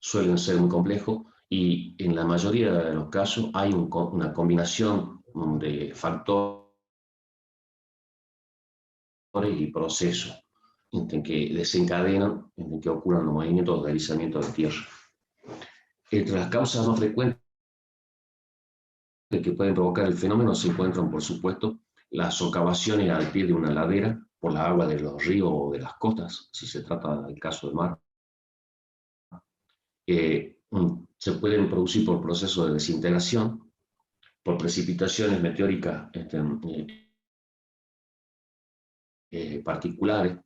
suelen ser muy complejos y en la mayoría de los casos hay una combinación de factores y procesos que desencadenan, en que ocurran los movimientos de deslizamiento de tierra. Entre las causas más frecuentes que pueden provocar el fenómeno se encuentran, por supuesto, las socavaciones al pie de una ladera por la agua de los ríos o de las costas, si se trata del caso del mar. Se pueden producir por procesos de desintegración, por precipitaciones meteóricas particulares,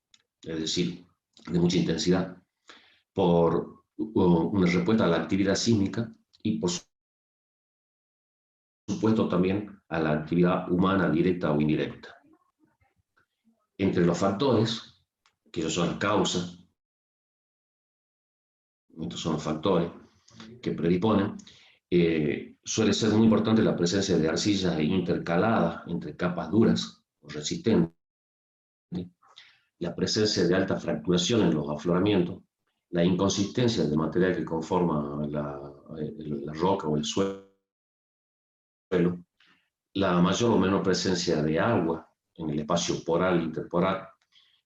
es decir, de mucha intensidad, por una respuesta a la actividad sísmica y por supuesto también a la actividad humana directa o indirecta. Entre los factores, que ellos son las causas, estos son los factores que predisponen, suele ser muy importante la presencia de arcillas intercaladas entre capas duras o resistentes, la presencia de alta fracturación en los afloramientos, la inconsistencia del material que conforma la roca o el suelo, la mayor o menor presencia de agua en el espacio poral e interporal,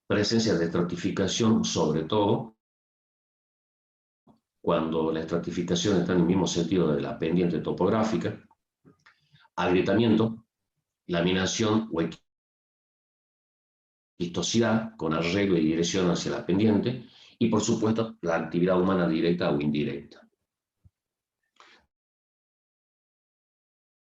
presencia de estratificación, sobre todo cuando la estratificación está en el mismo sentido de la pendiente topográfica, agrietamiento, laminación o equistosidad con arreglo y dirección hacia la pendiente, y por supuesto la actividad humana directa o indirecta.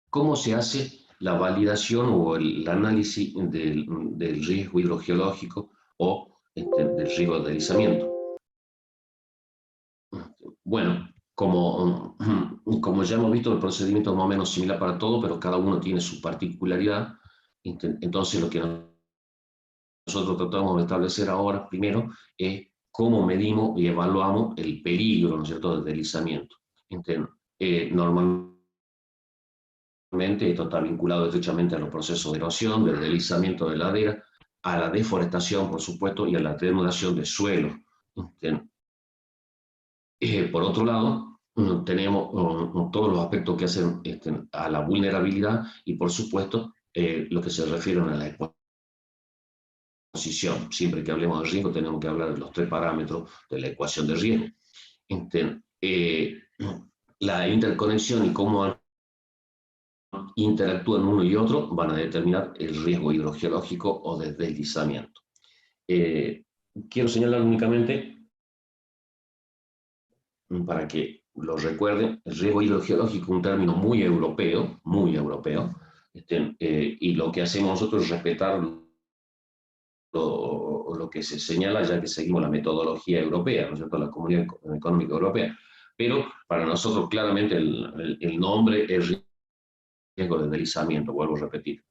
¿Cómo se hace la validación o el análisis del riesgo hidrogeológico o del riesgo de deslizamiento? Bueno, como ya hemos visto, el procedimiento es más o menos similar para todo, pero cada uno tiene su particularidad. Entonces, lo que nosotros tratamos de establecer ahora, primero, es cómo medimos y evaluamos el peligro, ¿no es cierto?, del deslizamiento. Normalmente esto está vinculado estrechamente a los procesos de erosión, del deslizamiento de ladera, a la deforestación, por supuesto, y a la denudación de suelo. Por otro lado, tenemos todos los aspectos que hacen a la vulnerabilidad y, por supuesto, lo que se refiere a la exposición. Siempre que hablemos de riesgo, tenemos que hablar de los tres parámetros de la ecuación de riesgo. La interconexión y cómo interactúan uno y otro van a determinar el riesgo hidrogeológico o de deslizamiento. Quiero señalar únicamente, para que lo recuerden, el riesgo hidrogeológico es un término muy europeo, y lo que hacemos nosotros es respetar lo que se señala, ya que seguimos la metodología europea, ¿no es cierto?, la Comunidad Económica Europea. Pero para nosotros claramente el nombre es riesgo de deslizamiento, vuelvo a repetir.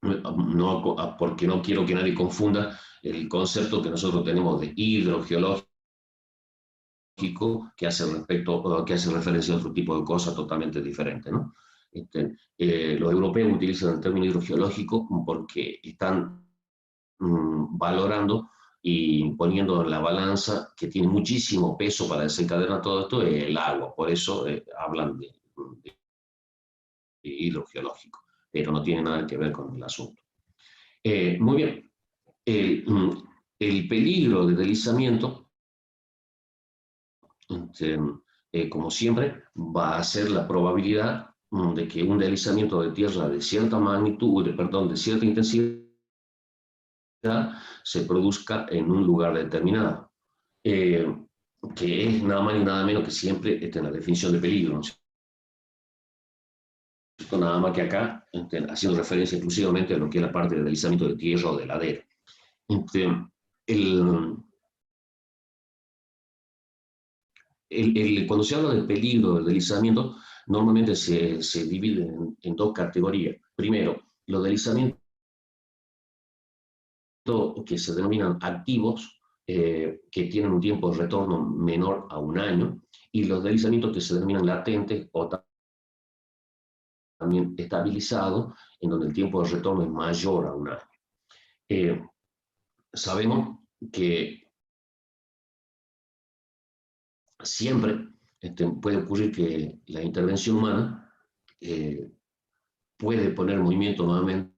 No, porque no quiero que nadie confunda el concepto que nosotros tenemos de hidrogeológico, que hace referencia a otro tipo de cosas totalmente diferentes, ¿no? Los europeos utilizan el término hidrogeológico porque están valorando y poniendo en la balanza que tiene muchísimo peso para desencadenar todo esto el agua. Por eso hablan de hidrogeológico, pero no tiene nada que ver con el asunto. Muy bien. El peligro de deslizamiento, como siempre, va a ser la probabilidad de que un deslizamiento de tierra de cierta magnitud, de cierta intensidad, se produzca en un lugar determinado, que es nada más ni nada menos que siempre en la definición de peligro, ¿no? Nada más que acá, haciendo referencia exclusivamente a lo que es la parte de deslizamiento de tierra o de ladera. Cuando se habla del peligro del deslizamiento, normalmente se divide en dos categorías. Primero, los deslizamientos que se denominan activos, que tienen un tiempo de retorno menor a un año, y los deslizamientos que se denominan latentes o también estabilizados, en donde el tiempo de retorno es mayor a un año. Sabemos que siempre puede ocurrir que la intervención humana puede poner en movimiento nuevamente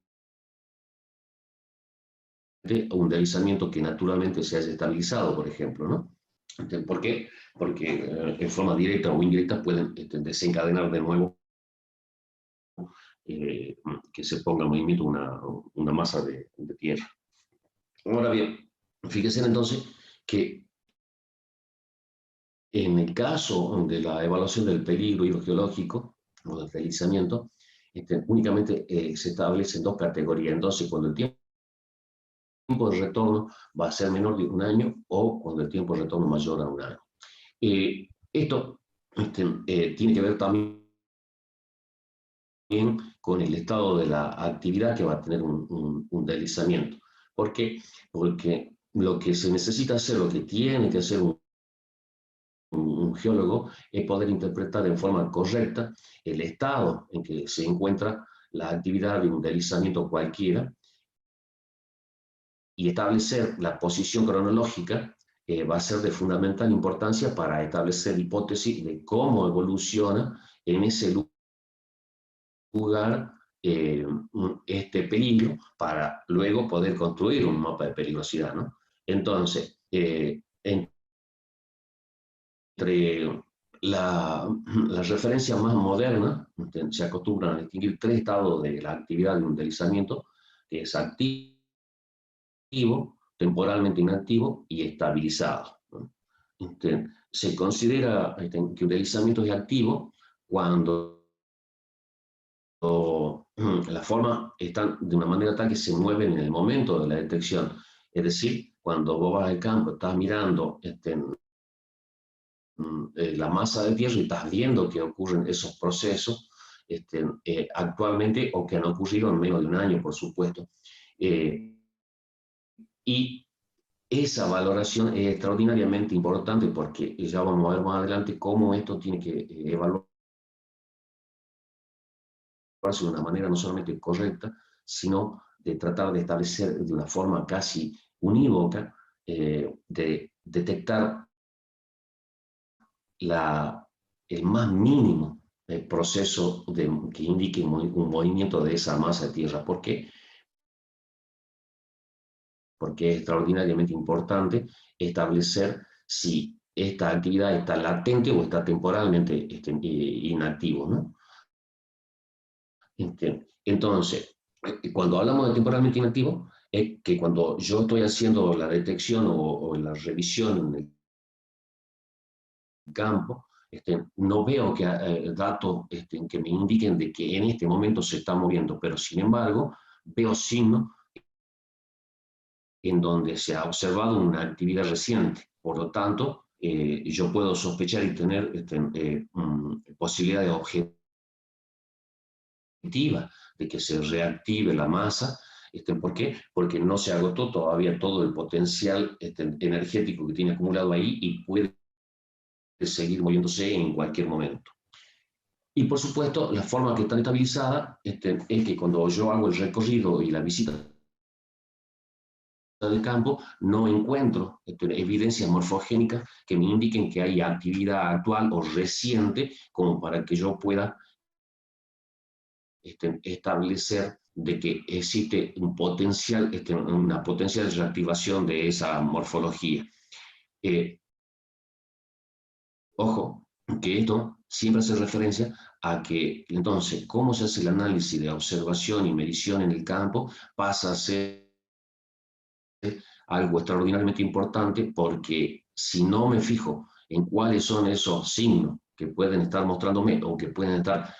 un deslizamiento que naturalmente se haya estabilizado, por ejemplo, ¿no? ¿Por qué? Porque en forma directa o indirecta pueden desencadenar de nuevo que se ponga en movimiento una masa de tierra. Ahora bien, fíjense entonces que en el caso de la evaluación del peligro hidrogeológico o del deslizamiento, únicamente se establecen dos categorías. Entonces, cuando el tiempo de retorno va a ser menor de un año o cuando el tiempo de retorno mayor a un año. Esto tiene que ver también con el estado de la actividad que va a tener un deslizamiento. ¿Por qué? Porque lo que se necesita hacer, lo que tiene que hacer un geólogo, es poder interpretar en forma correcta el estado en que se encuentra la actividad de un deslizamiento cualquiera y establecer la posición cronológica va a ser de fundamental importancia para establecer hipótesis de cómo evoluciona en ese lugar este peligro para luego poder construir un mapa de peligrosidad, ¿no? Entonces, entre las referencias más modernas, se acostumbran a distinguir tres estados de la actividad de un deslizamiento, que es activo, temporalmente inactivo y estabilizado, ¿no? Se considera que un deslizamiento es activo cuando las formas están de una manera tal que se mueven en el momento de la detección. Es decir, cuando vos vas al campo, estás mirando la masa de tierra y estás viendo que ocurren esos procesos actualmente o que han ocurrido en menos de un año, por supuesto. Y esa valoración es extraordinariamente importante porque ya vamos a ver más adelante cómo esto tiene que evaluarse de una manera no solamente correcta, sino de tratar de establecer de una forma casi unívoca, de detectar el más mínimo proceso que indique un movimiento de esa masa de tierra. ¿Por qué? Porque es extraordinariamente importante establecer si esta actividad está latente o está temporalmente inactivo, ¿no? Entonces, cuando hablamos de temporalmente inactivo, es que cuando yo estoy haciendo la detección o la revisión en el campo, no veo que datos que me indiquen de que en este momento se está moviendo, pero sin embargo veo signos en donde se ha observado una actividad reciente. Por lo tanto, yo puedo sospechar y tener posibilidades objetivas de que se reactive la masa. ¿Por qué? Porque no se agotó todavía todo el potencial energético que tiene acumulado ahí y puede seguir moviéndose en cualquier momento. Y por supuesto, la forma que está estabilizada es que cuando yo hago el recorrido y la visita del campo, no encuentro evidencias morfogénicas que me indiquen que hay actividad actual o reciente como para que yo pueda establecer de que existe un potencial, una potencial reactivación de esa morfología. Ojo, que esto siempre hace referencia a que entonces cómo se hace el análisis de observación y medición en el campo pasa a ser algo extraordinariamente importante porque si no me fijo en cuáles son esos signos que pueden estar mostrándome o que pueden estar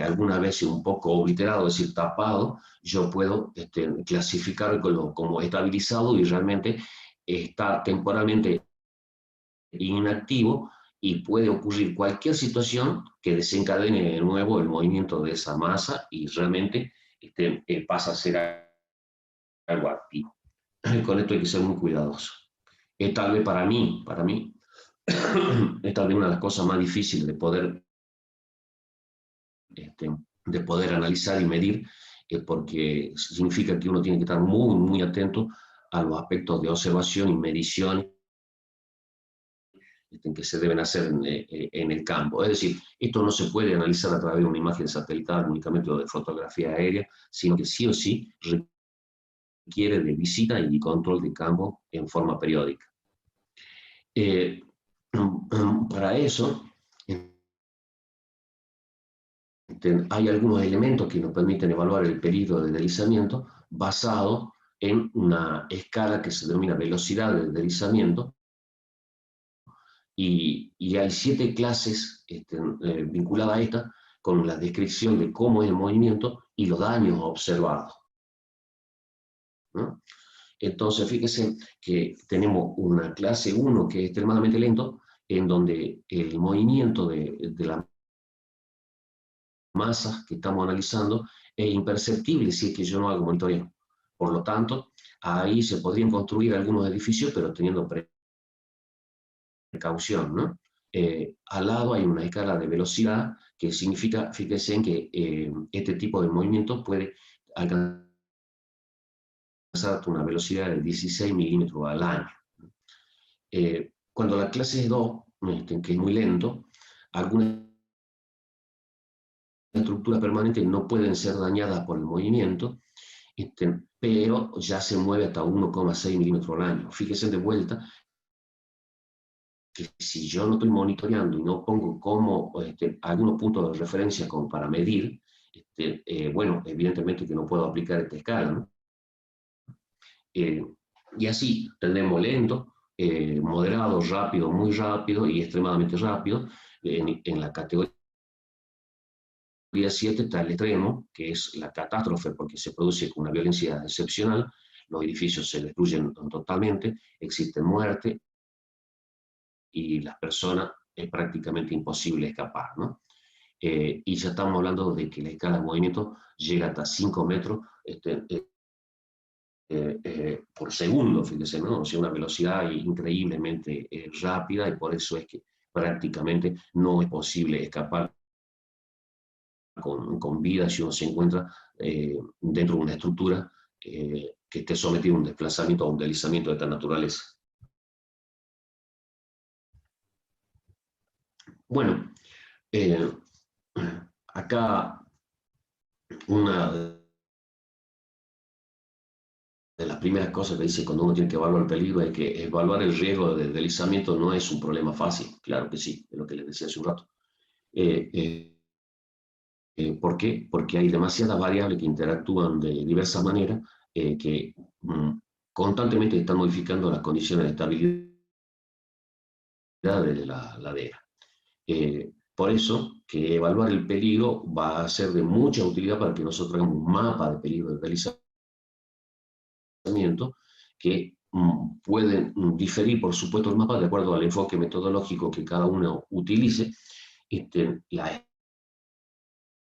alguna vez un poco obliterado, es decir, tapado, yo puedo clasificar como estabilizado y realmente está temporalmente inactivo y puede ocurrir cualquier situación que desencadene de nuevo el movimiento de esa masa y realmente pasa a ser algo activo. Con esto hay que ser muy cuidadoso. Es tal vez para mí, es tal vez una de las cosas más difíciles de poder analizar y medir, porque significa que uno tiene que estar muy, muy atento a los aspectos de observación y medición que se deben hacer en el campo. Es decir, esto no se puede analizar a través de una imagen satelital únicamente o de fotografía aérea, sino que sí o sí requiere de visita y control de campo en forma periódica. Eh, para eso, hay algunos elementos que nos permiten evaluar el peligro de deslizamiento basado en una escala que se denomina velocidad de deslizamiento, y hay 7 clases vinculadas a esta, con la descripción de cómo es el movimiento y los daños observados, ¿no? Entonces, fíjese que tenemos una clase 1 que es extremadamente lento, en donde el movimiento de la masa que estamos analizando es imperceptible si es que yo no hago monitoreo. Por lo tanto, ahí se podrían construir algunos edificios, pero teniendo precaución, ¿no? Al lado hay una escala de velocidad que significa, fíjense en que este tipo de movimiento puede alcanzar una velocidad de 16 milímetros al año. Cuando la clase es 2, que es muy lento, algunas estructuras permanentes no pueden ser dañadas por el movimiento, pero ya se mueve hasta 1,6 milímetros al año. Fíjense de vuelta que si yo no estoy monitoreando y no pongo como algunos puntos de referencia como para medir, bueno, evidentemente que no puedo aplicar esta escala, ¿no? Y así tenemos lento, moderado, rápido, muy rápido y extremadamente rápido. En la categoría 7 está el extremo, que es la catástrofe porque se produce con una violencia excepcional, los edificios se destruyen totalmente, existe muerte y las personas es prácticamente imposible escapar, ¿no? Y ya estamos hablando de que la escala de movimiento llega hasta 5 metros por segundo, fíjese, ¿no? O sea, una velocidad increíblemente rápida, y por eso es que prácticamente no es posible escapar con vida si uno se encuentra dentro de una estructura que esté sometida a un desplazamiento o un deslizamiento de esta naturaleza. Bueno, eh, acá una de las primeras cosas que dice cuando uno tiene que evaluar el peligro es que evaluar el riesgo de deslizamiento no es un problema fácil. Claro que sí, es lo que les decía hace un rato. ¿Por qué? Porque hay demasiadas variables que interactúan de diversas maneras que constantemente están modificando las condiciones de estabilidad de la ladera. Por eso que evaluar el peligro va a ser de mucha utilidad para que nosotros hagamos un mapa de peligro de deslizamiento que pueden diferir, por supuesto, el mapa de acuerdo al enfoque metodológico que cada uno utilice, la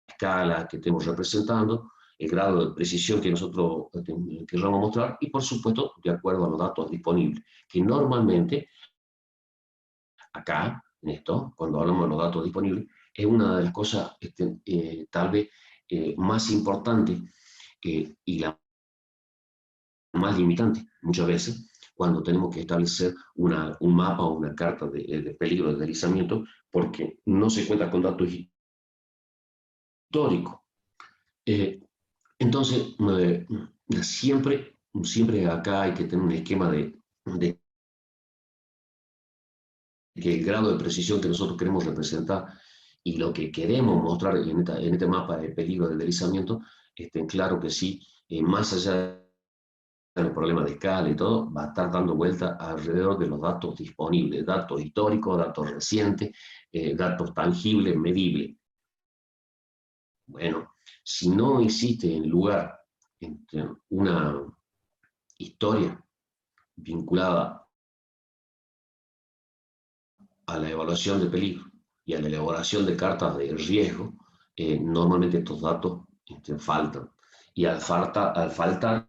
escala que estemos representando, el grado de precisión que nosotros queramos mostrar y, por supuesto, de acuerdo a los datos disponibles, que normalmente acá, en esto, cuando hablamos de los datos disponibles, es una de las cosas tal vez más importantes y la más limitante muchas veces cuando tenemos que establecer un mapa o una carta de peligro de deslizamiento, porque no se cuenta con datos históricos. Entonces, siempre acá hay que tener un esquema de que el grado de precisión que nosotros queremos representar y lo que queremos mostrar en este mapa de peligro de deslizamiento, claro que sí, más allá de los problemas de escala y todo, va a estar dando vuelta alrededor de los datos disponibles, datos históricos, datos recientes, datos tangibles, medibles. Bueno, si no existe en lugar una historia vinculada a la evaluación de peligro y a la elaboración de cartas de riesgo, normalmente estos datos faltan. Y al faltar,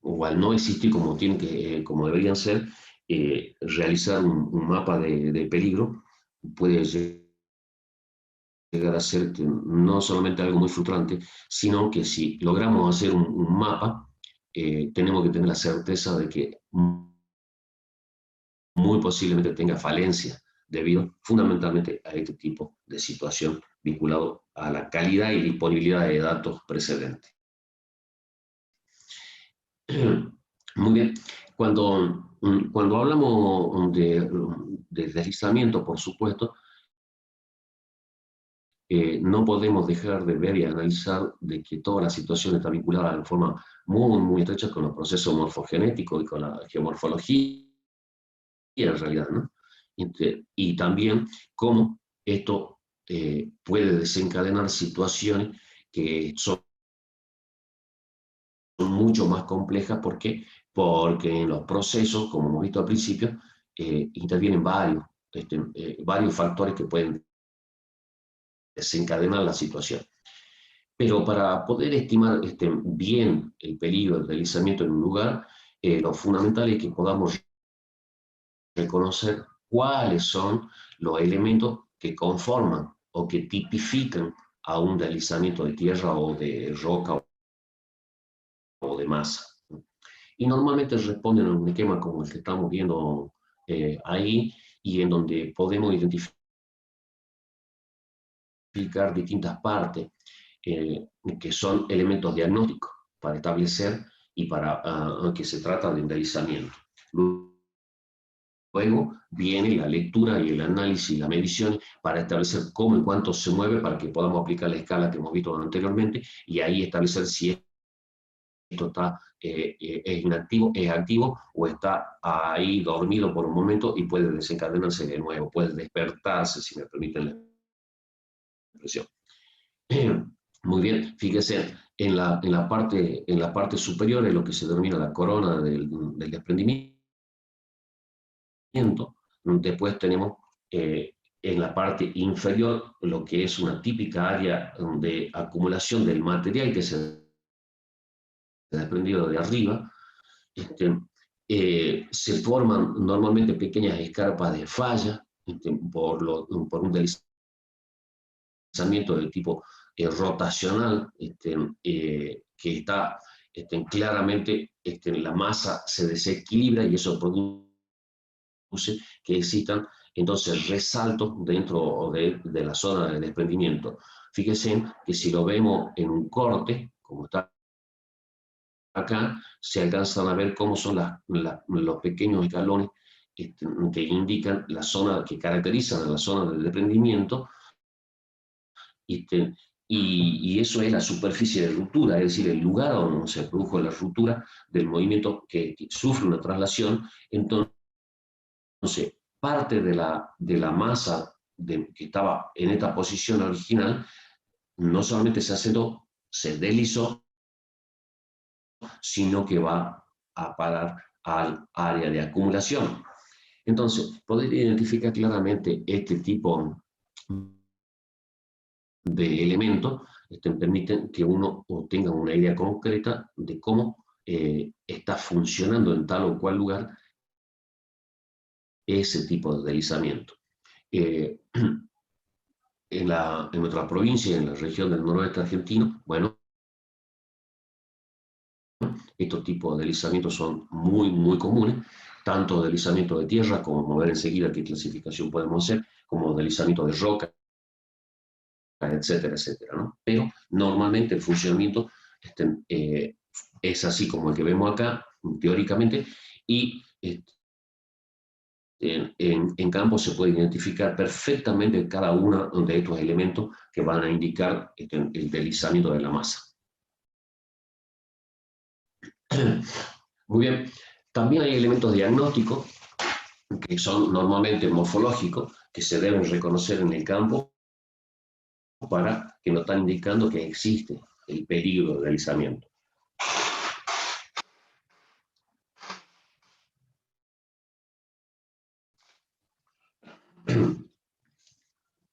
o al no existir como, como deberían ser, realizar un mapa de peligro puede llegar a ser no solamente algo muy frustrante, sino que si logramos hacer un mapa, tenemos que tener la certeza de que muy posiblemente tenga falencia debido fundamentalmente a este tipo de situación vinculado a la calidad y disponibilidad de datos precedentes. Muy bien, cuando hablamos de deslizamiento, por supuesto, no podemos dejar de ver y analizar de que toda la situación está vinculada de forma muy, muy estrecha con los procesos morfogenéticos y con la geomorfología en realidad, ¿no? Y también cómo esto puede desencadenar situaciones que son mucho más complejas. ¿Por qué? Porque en los procesos, como hemos visto al principio, intervienen varios factores que pueden desencadenar la situación. Pero para poder estimar bien el peligro del deslizamiento en un lugar, lo fundamental es que podamos reconocer cuáles son los elementos que conforman o que tipifican a un deslizamiento de tierra o de roca o de masa. Y normalmente responden a un esquema como el que estamos viendo ahí, y en donde podemos identificar distintas partes que son elementos diagnósticos para establecer y para que se trata de un deslizamiento. Luego viene la lectura y el análisis, la medición, para establecer cómo y cuánto se mueve para que podamos aplicar la escala que hemos visto anteriormente, y ahí establecer si esto está, es inactivo, es activo, o está ahí dormido por un momento y puede desencadenarse de nuevo, puede despertarse, si me permiten la expresión. Muy bien, fíjese, en la parte superior es lo que se denomina la corona del desprendimiento. Después tenemos en la parte inferior lo que es una típica área de acumulación del material que se ha desprendido de arriba. Se forman normalmente pequeñas escarpas de falla por un deslizamiento de tipo rotacional, que está claramente, la masa se desequilibra y eso produce que existan entonces resaltos dentro de la zona de desprendimiento. Fíjense que si lo vemos en un corte, como está acá, se alcanzan a ver cómo son los pequeños escalones que indican la zona, que caracterizan a la zona de desprendimiento, este, y eso es la superficie de ruptura, es decir, el lugar donde se produjo la ruptura del movimiento que sufre una traslación. Entonces, parte de la masa que estaba en esta posición original no solamente se asentó, se deslizó, sino que va a parar al área de acumulación. Entonces, poder identificar claramente este tipo de elementos permiten que uno obtenga una idea concreta de cómo está funcionando en tal o cual lugar ese tipo de deslizamiento. En nuestra provincia, en la región del noroeste argentino, bueno, estos tipos de deslizamientos son muy, muy comunes, tanto deslizamiento de tierra, como vamos a ver enseguida qué clasificación podemos hacer, como deslizamiento de roca, etcétera, etcétera, ¿no? Pero normalmente el funcionamiento es así como el que vemos acá, teóricamente, y en campo se puede identificar perfectamente cada uno de estos elementos que van a indicar el deslizamiento de la masa. Muy bien, también hay elementos diagnósticos que son normalmente morfológicos, que se deben reconocer en el campo para que nos están indicando que existe el peligro de deslizamiento.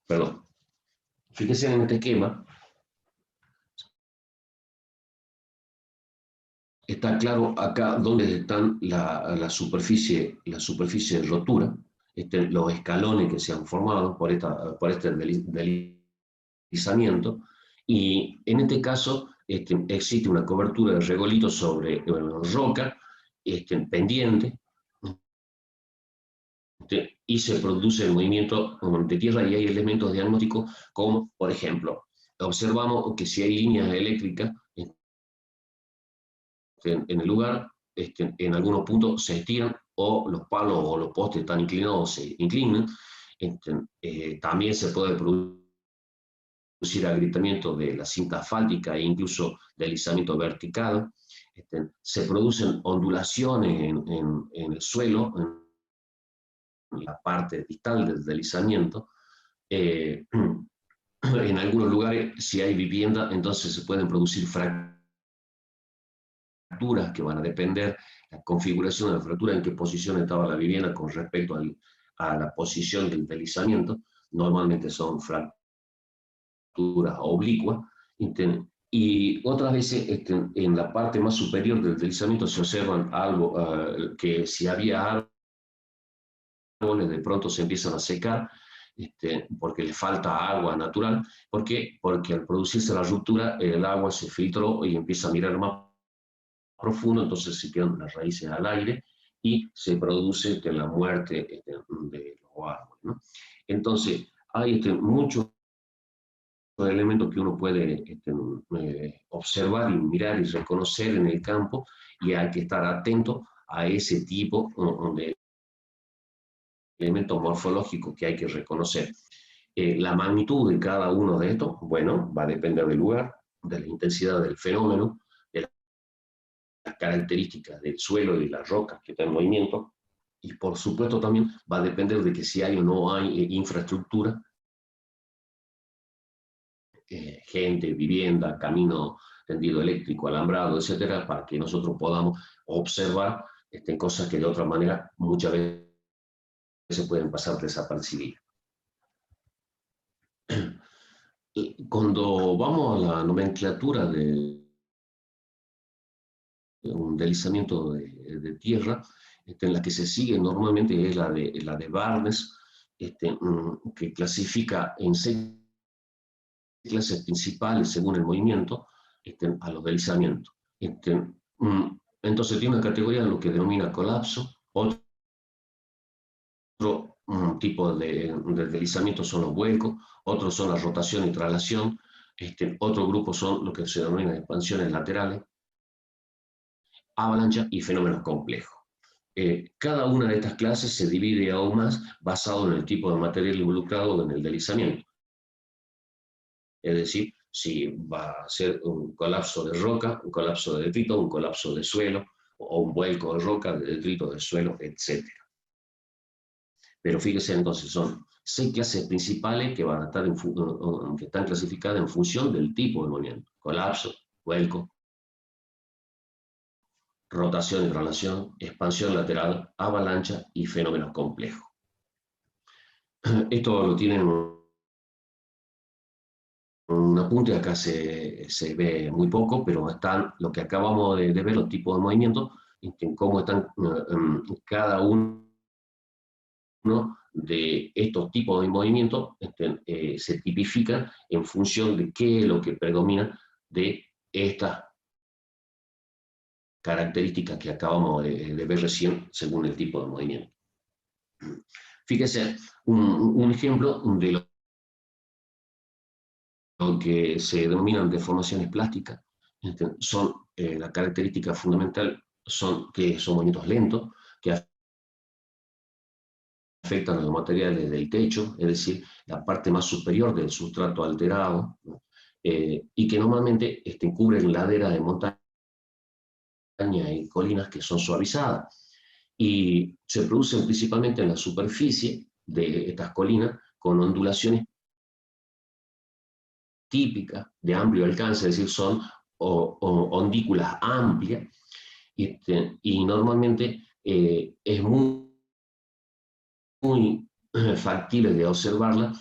Perdón. Fíjense en este esquema, está claro acá dónde están la superficie de rotura, los escalones que se han formado por este deslizamiento, y en este caso existe una cobertura de regolito sobre roca pendiente, y se produce el movimiento de tierra y hay elementos diagnósticos como, por ejemplo, observamos que si hay líneas eléctricas en el lugar, en algunos puntos se estiran o los palos o los postes están inclinados se inclinan. También se puede producir agrietamiento de la cinta asfáltica e incluso deslizamiento vertical. Se producen ondulaciones en el suelo, en la parte distal del deslizamiento. En algunos lugares, si hay vivienda, entonces se pueden producir fracturas que van a depender la configuración de la fractura, en qué posición estaba la vivienda con respecto a la posición del deslizamiento. Normalmente son fracturas oblicuas. Y otras veces en la parte más superior del deslizamiento se observan algo que si había árboles de pronto se empiezan a secar porque le falta agua natural. ¿Por qué? Porque al producirse la ruptura el agua se filtró y empieza a mirar más profundo, entonces se quedan las raíces al aire y se produce la muerte de los árboles, ¿no? Entonces hay muchos elementos que uno puede observar y mirar y reconocer en el campo, y hay que estar atento a ese tipo de elementos morfológicos que hay que reconocer. La magnitud de cada uno de estos, bueno, va a depender del lugar, de la intensidad del fenómeno, de las características del suelo y de las rocas que están en movimiento, y por supuesto también va a depender de que si hay o no hay infraestructura, gente, vivienda, camino tendido eléctrico, alambrado, etcétera, para que nosotros podamos observar cosas que de otra manera muchas veces pueden pasar desapercibidas. Cuando vamos a la nomenclatura de un deslizamiento de tierra, en la que se sigue normalmente es la de Barnes, que clasifica en 6 clases principales según el movimiento a los deslizamientos. Entonces tiene una categoría lo que denomina colapso, otro tipo de deslizamiento son los vuelcos, otros son la rotación y traslación, otro grupo son lo que se denomina expansiones laterales, avalancha y fenómenos complejos. Cada una de estas clases se divide aún más basado en el tipo de material involucrado en el deslizamiento. Es decir, si va a ser un colapso de roca, un colapso de detrito, un colapso de suelo, o un vuelco de roca, de detrito, de suelo, etc. Pero fíjese entonces, son 6 clases principales que van a estar que están clasificadas en función del tipo de movimiento: colapso, vuelco, rotación y traslación, expansión lateral, avalancha y fenómenos complejos. Esto lo tienen un apunte, acá se ve muy poco, pero están lo que acabamos de ver, los tipos de movimientos, cómo están cada uno de estos tipos de movimientos se tipifican en función de qué es lo que predomina de estas características que acabamos de ver recién según el tipo de movimiento. Fíjese un ejemplo de lo que se denominan deformaciones plásticas. Son la característica fundamental son que son movimientos lentos, que afectan a los materiales del techo, es decir, la parte más superior del sustrato alterado, ¿no? Y que normalmente cubren laderas de montaña y colinas que son suavizadas. Y se producen principalmente en la superficie de estas colinas con ondulaciones típicas de amplio alcance, es decir, son ondículas amplias, y normalmente es muy factible de observarla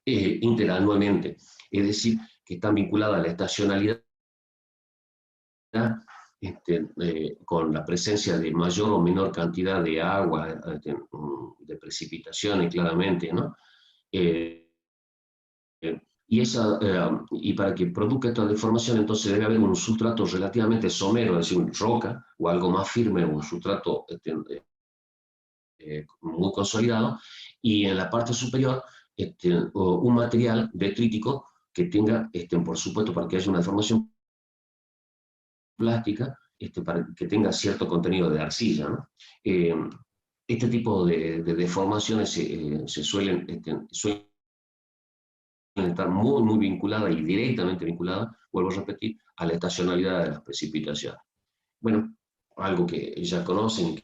interanualmente, es decir, que están vinculadas a la estacionalidad con la presencia de mayor o menor cantidad de agua, de precipitaciones claramente, ¿no? Y para que produzca esta deformación, entonces debe haber un sustrato relativamente somero, es decir, roca, o algo más firme, un sustrato muy consolidado, y en la parte superior un material detrítico que tenga, por supuesto, para que haya una deformación plástica, para que tenga cierto contenido de arcilla, ¿no? Este tipo de deformaciones suelen estar muy vinculadas y directamente vinculadas, vuelvo a repetir, a la estacionalidad de las precipitaciones. Bueno, algo que ya conocen,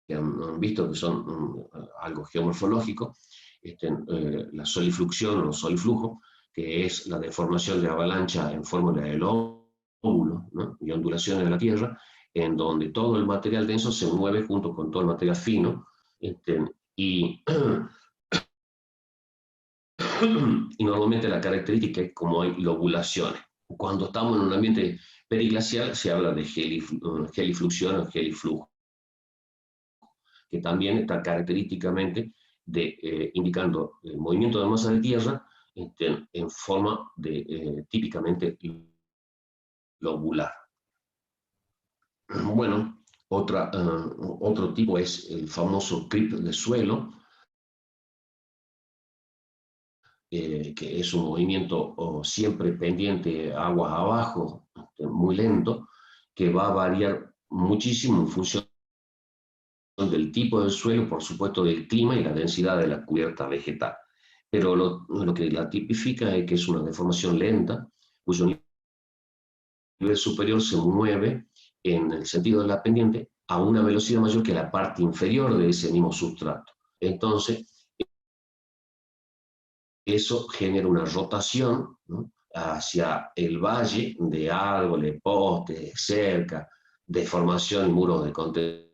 que han visto, que son algo geomorfológico, la solifluxión o soliflujo, que es la deformación de avalancha en forma de lóbulo, ¿no? Y ondulaciones de la Tierra, en donde todo el material denso se mueve junto con todo el material fino, y, y normalmente la característica es como hay lobulaciones. Cuando estamos en un ambiente periglacial se habla de gelifluxión o geliflujo, que también está característicamente indicando el movimiento de masa de tierra en forma de típicamente lobular. Bueno, otro tipo es el famoso creep de suelo, que es un movimiento siempre pendiente aguas abajo, muy lento, que va a variar muchísimo en función del tipo del suelo, por supuesto del clima y la densidad de la cubierta vegetal. Pero lo que la tipifica es que es una deformación lenta, cuyo nivel superior se mueve en el sentido de la pendiente a una velocidad mayor que la parte inferior de ese mismo sustrato. Entonces, eso genera una rotación, ¿no?, hacia el valle de árboles, postes, cerca, deformación, muros de contención,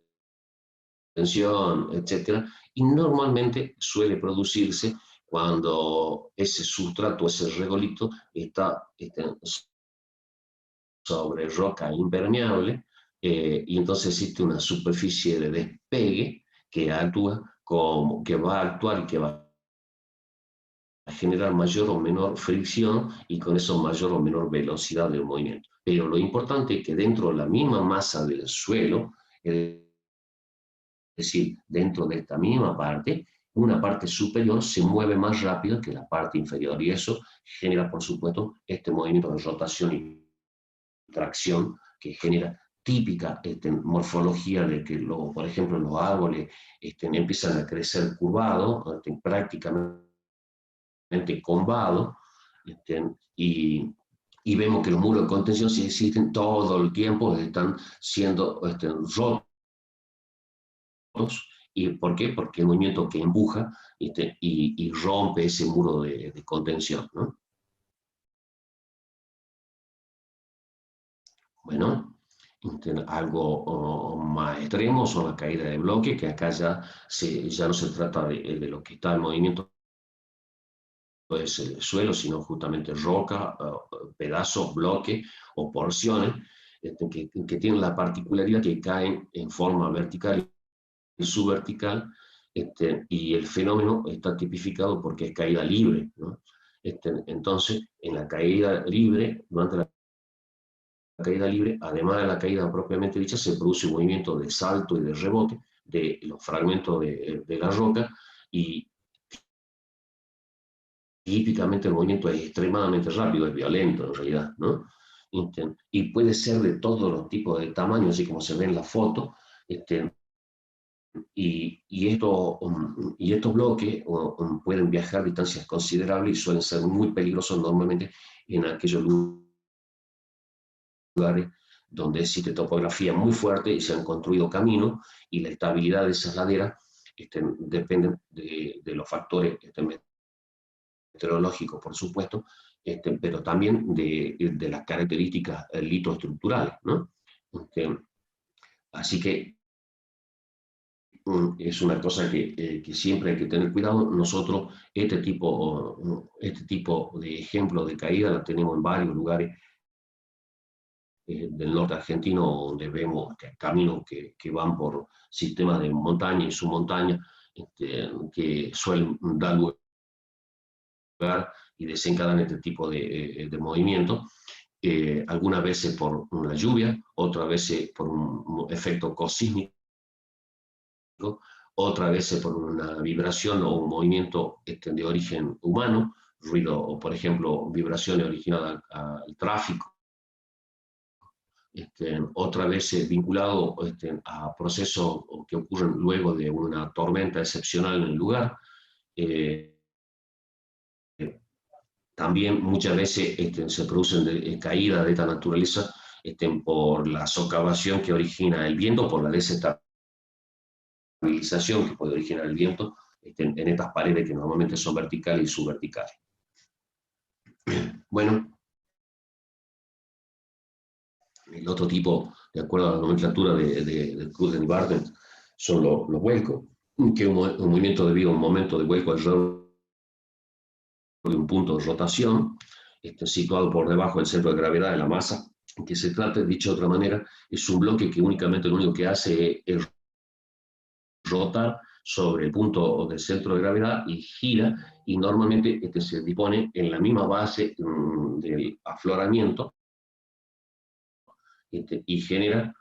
etcétera, y normalmente suele producirse cuando ese sustrato, ese regolito, está sobre roca impermeable, y entonces existe una superficie de despegue que que va a actuar y que va a generar mayor o menor fricción y con eso mayor o menor velocidad del movimiento. Pero lo importante es que dentro de la misma masa del suelo, es decir, dentro de esta misma parte, una parte superior se mueve más rápido que la parte inferior y eso genera, por supuesto, este movimiento de rotación y tracción que genera típica morfología de que, por ejemplo, los árboles empiezan a crecer curvados, prácticamente convados, y vemos que los muros de contención, si existen todo el tiempo, están siendo rotos. ¿Y por qué? Porque el movimiento que empuja y rompe ese muro de contención, ¿no? Bueno, algo más extremo son las caídas de bloque, que acá ya no se trata de lo que está en movimiento, es el suelo, sino justamente roca, pedazos, bloques o porciones que tienen la particularidad que caen en forma vertical y subvertical, y el fenómeno está tipificado porque es caída libre, ¿no? Entonces, en la caída libre, durante la caída libre, además de la caída propiamente dicha, se produce un movimiento de salto y de rebote de los fragmentos de la roca, y típicamente el movimiento es extremadamente rápido, es violento en realidad, ¿no? Y puede ser de todos los tipos de tamaños, así como se ve en la foto, y estos bloques pueden viajar distancias considerables y suelen ser muy peligrosos normalmente en aquellos lugares donde existe topografía muy fuerte y se han construido caminos, y la estabilidad de esas laderas depende de los factores meteorológicos, por supuesto, pero también de las características litoestructurales, ¿no? Así que es una cosa que siempre hay que tener cuidado. Nosotros este tipo de ejemplos de caída la tenemos en varios lugares del norte argentino, donde vemos caminos que van por sistemas de montaña y submontaña, que suelen dar lugar y desencadenan este tipo de movimiento, algunas veces por la lluvia, otras veces por un efecto cosísmico, otra vez por una vibración o un movimiento de origen humano, ruido o, por ejemplo, vibraciones originadas al tráfico, otra vez vinculado a procesos que ocurren luego de una tormenta excepcional en el lugar. Eh, También muchas veces se producen caídas de esta naturaleza por la socavación que origina el viento, por la desestabilización que puede originar el viento en estas paredes que normalmente son verticales y subverticales. Bueno, el otro tipo, de acuerdo a la nomenclatura de Cruden y Barden, son los vuelcos, que es un movimiento debido a un momento de vuelco alrededor de un punto de rotación, situado por debajo del centro de gravedad de la masa, que se trata, dicho de otra manera, es un bloque que únicamente lo único que hace es rotar sobre el punto del centro de gravedad y gira, y normalmente se dispone en la misma base del afloramiento y genera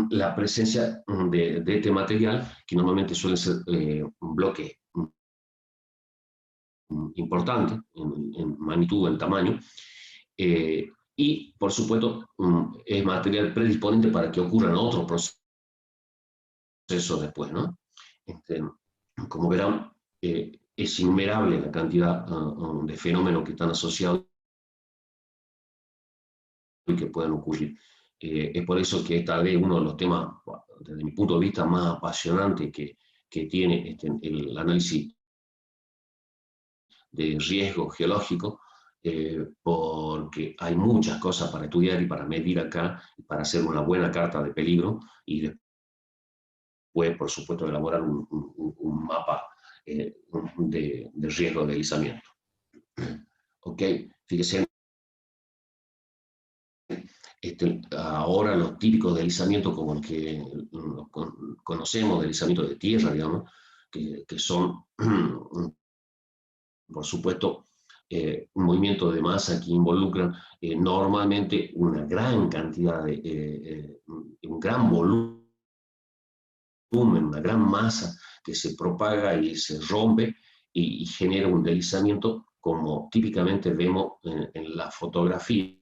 la presencia de este material, que normalmente suele ser un bloque importante en magnitud, en tamaño, y por supuesto es material predisponente para que ocurran otros procesos después, ¿no? Como verán, es innumerable la cantidad de fenómenos que están asociados y que pueden ocurrir. Es por eso que esta vez uno de los temas, desde mi punto de vista, más apasionantes que tiene el análisis de riesgo geológico, porque hay muchas cosas para estudiar y para medir acá, para hacer una buena carta de peligro y después, por supuesto, elaborar un mapa de riesgo de deslizamiento. Ok, fíjese, ahora los típicos deslizamientos como el que conocemos, deslizamiento de tierra, digamos, que son, por supuesto, un movimiento de masa que involucran normalmente una gran cantidad un gran volumen, una gran masa que se propaga y se rompe y genera un deslizamiento como típicamente vemos en la fotografía,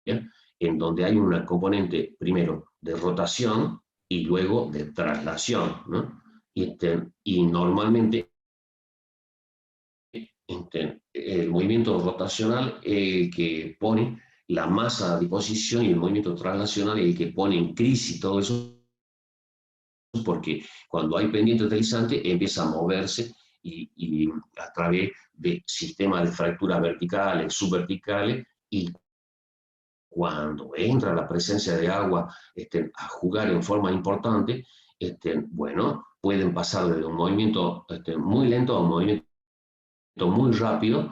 en donde hay una componente primero de rotación y luego de traslación, ¿no? Y normalmente el movimiento rotacional es el que pone la masa a disposición, y el movimiento traslacional es el que pone en crisis todo eso, porque cuando hay pendiente deslizante empieza a moverse y a través de sistemas de fracturas verticales, subverticales, y cuando entra la presencia de agua a jugar en forma importante, bueno, pueden pasar de un movimiento muy lento a un movimiento muy rápido,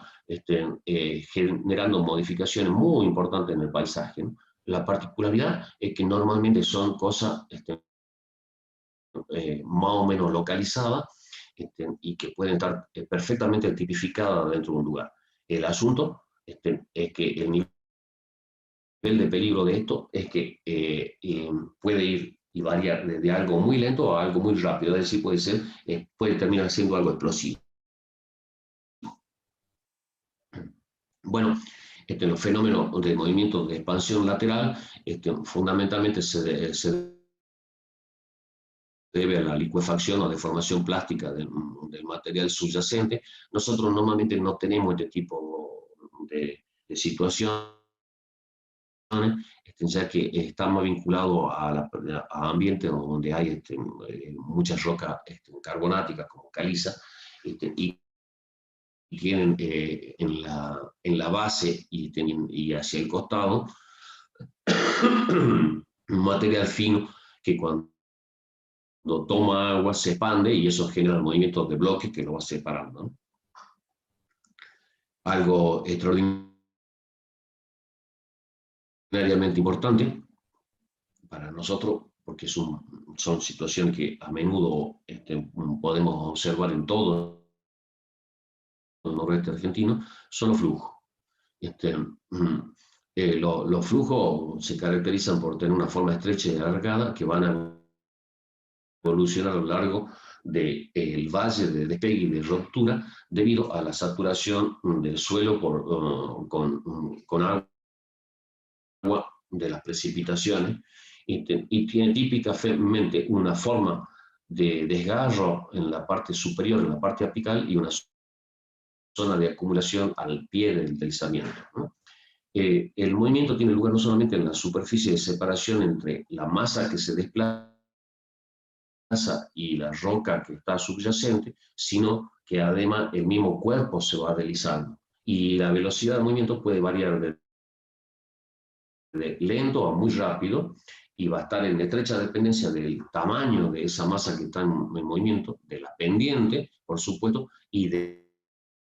generando modificaciones muy importantes en el paisaje, ¿no? La particularidad es que normalmente son cosas más o menos localizadas, y que pueden estar perfectamente tipificadas dentro de un lugar. El asunto es que el nivel de peligro de esto es que puede ir y variar desde algo muy lento a algo muy rápido, es decir, puede terminar siendo algo explosivo. Bueno, los fenómenos de movimiento de expansión lateral fundamentalmente se debe a la licuefacción o deformación plástica del material subyacente. Nosotros normalmente no tenemos este tipo de situaciones, ya que estamos vinculados a ambientes donde hay muchas rocas carbonáticas como caliza, y tienen en la base y hacia el costado un material fino que cuando toma agua se expande, y eso genera movimientos de bloques que lo va separando, ¿no? Algo extraordinariamente importante para nosotros, porque son situaciones que a menudo podemos observar en todo el noroeste argentino, son los flujos. Los flujos se caracterizan por tener una forma estrecha y alargada, que van evolucionar a lo largo del valle de despegue y de ruptura debido a la saturación del suelo con agua de las precipitaciones y tiene típicamente una forma de desgarro en la parte superior, en la parte apical, y una zona de acumulación al pie del deslizamiento, ¿no? El movimiento tiene lugar no solamente en la superficie de separación entre la masa que se desplaza y la roca que está subyacente, sino que además el mismo cuerpo se va deslizando. Y la velocidad de movimiento puede variar de lento a muy rápido y va a estar en estrecha dependencia del tamaño de esa masa que está en movimiento, de la pendiente, por supuesto, y del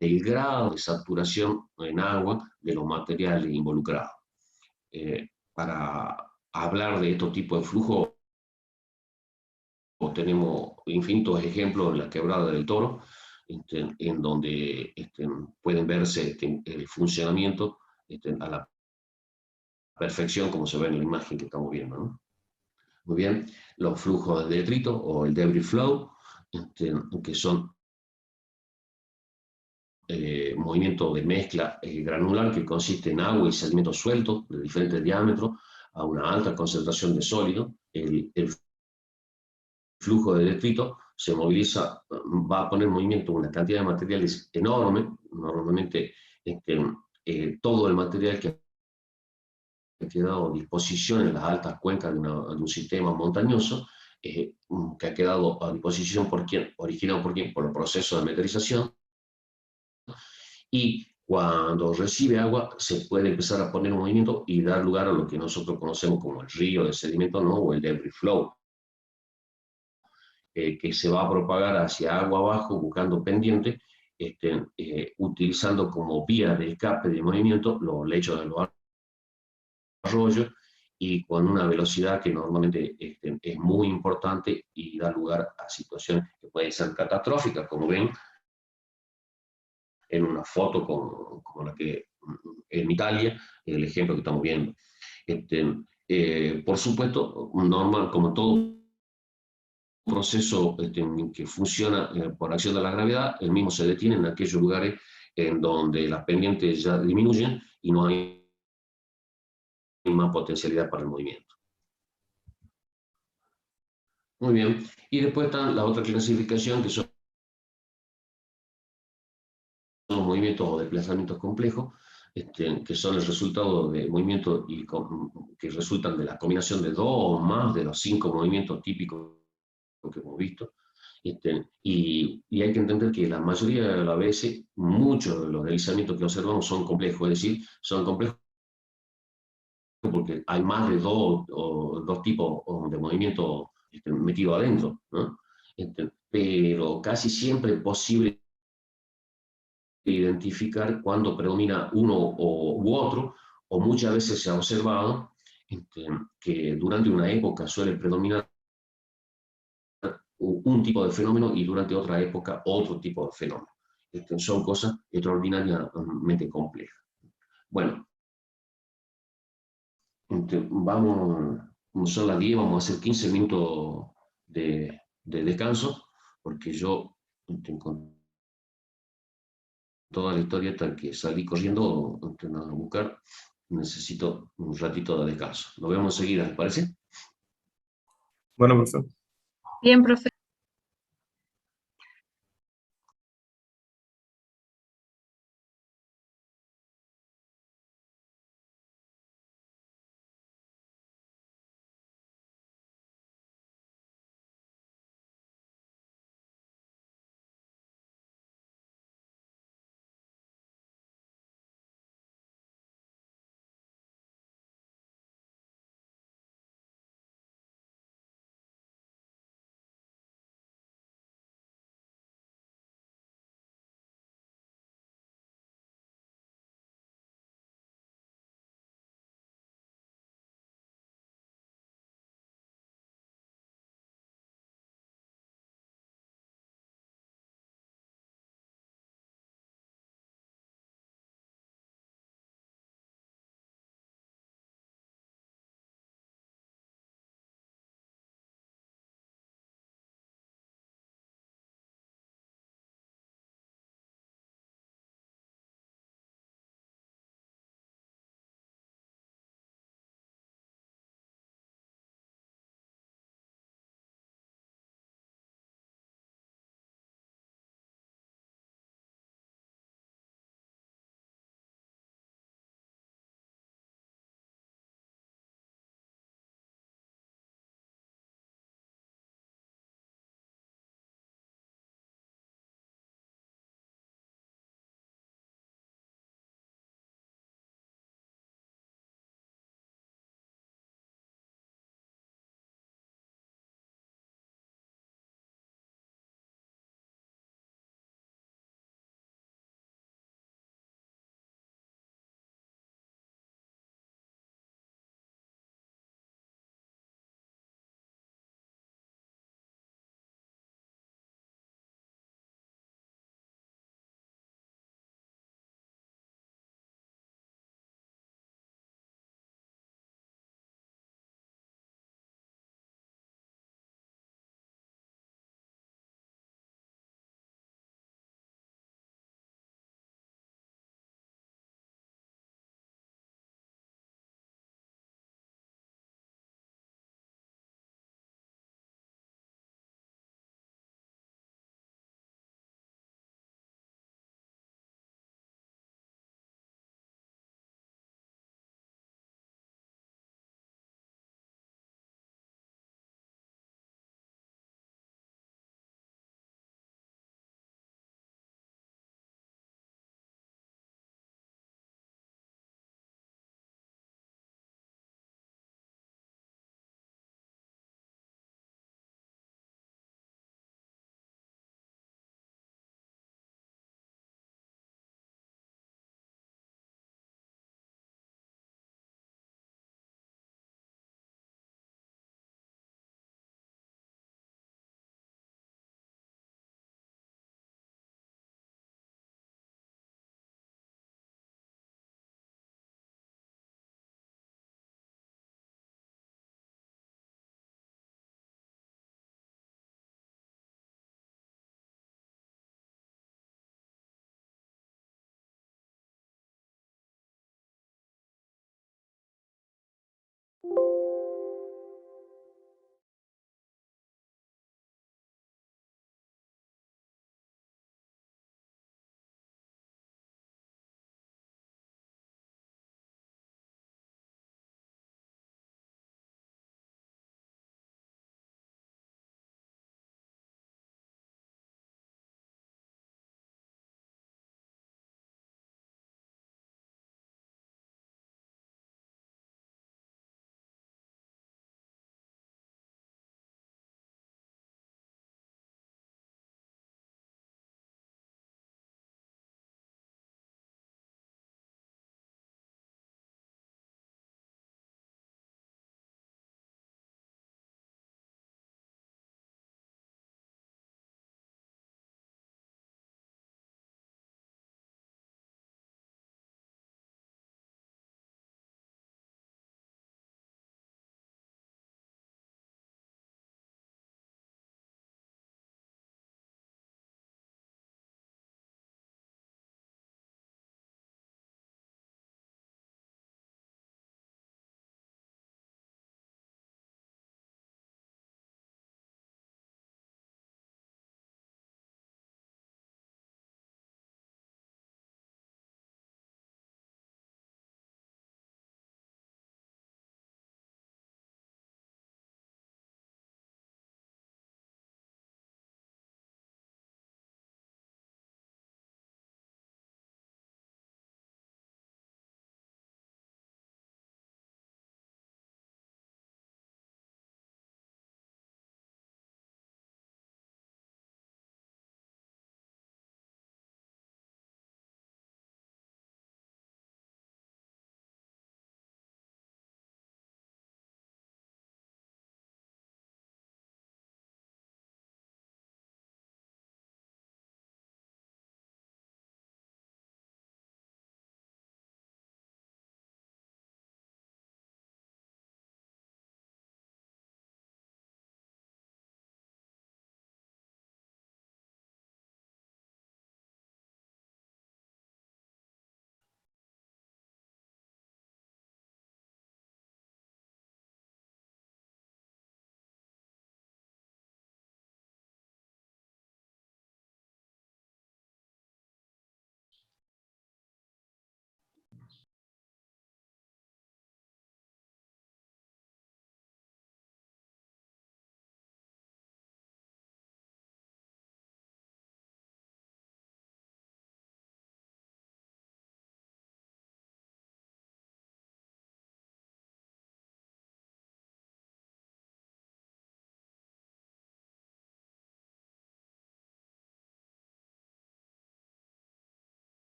grado de saturación en agua de los materiales involucrados. Para hablar de estos tipos de flujo, tenemos infinitos ejemplos en la quebrada del Toro, en donde pueden verse el funcionamiento a la perfección, como se ve en la imagen que estamos viendo, ¿no? Muy bien, los flujos de detrito o el debris flow, que son movimiento de mezcla granular que consiste en agua y sedimentos sueltos de diferentes diámetros a una alta concentración de sólido. El flujo de detrito se moviliza, va a poner en movimiento una cantidad de materiales enorme, normalmente todo el material que ha quedado a disposición en las altas cuencas de un sistema montañoso, que ha quedado a disposición originado por el proceso de meteorización, y cuando recibe agua se puede empezar a poner en movimiento y dar lugar a lo que nosotros conocemos como el río de sedimento, ¿no? O el debris flow, que se va a propagar hacia agua abajo buscando pendiente, utilizando como vía de escape de movimiento los lechos de los arroyos y con una velocidad que normalmente es muy importante y da lugar a situaciones que pueden ser catastróficas, como ven en una foto como la que en Italia, el ejemplo que estamos viendo. Por supuesto, normal, como todo proceso que funciona por acción de la gravedad, el mismo se detiene en aquellos lugares en donde las pendientes ya disminuyen y no hay más potencialidad para el movimiento. Muy bien. Y después está la otra clasificación, que son movimientos o desplazamientos complejos, que son el resultado de movimientos que resultan de la combinación de dos o más de los 5 movimientos típicos que hemos visto. Y hay que entender que la mayoría de las veces, muchos de los deslizamientos que observamos son complejos, es decir, son complejos porque hay más de dos tipos de movimientos metidos adentro, ¿no? Pero casi siempre es posible identificar cuando predomina uno u otro, o muchas veces se ha observado que durante una época suele predominar un tipo de fenómeno y durante otra época otro tipo de fenómeno. Son cosas extraordinariamente complejas. Bueno, vamos, son las 10, vamos a hacer 15 minutos de descanso, porque yo con toda la historia hasta que salí corriendo a buscar, necesito un ratito de descanso. Nos vemos enseguida, ¿les parece? Bueno, profe. Bien, profe.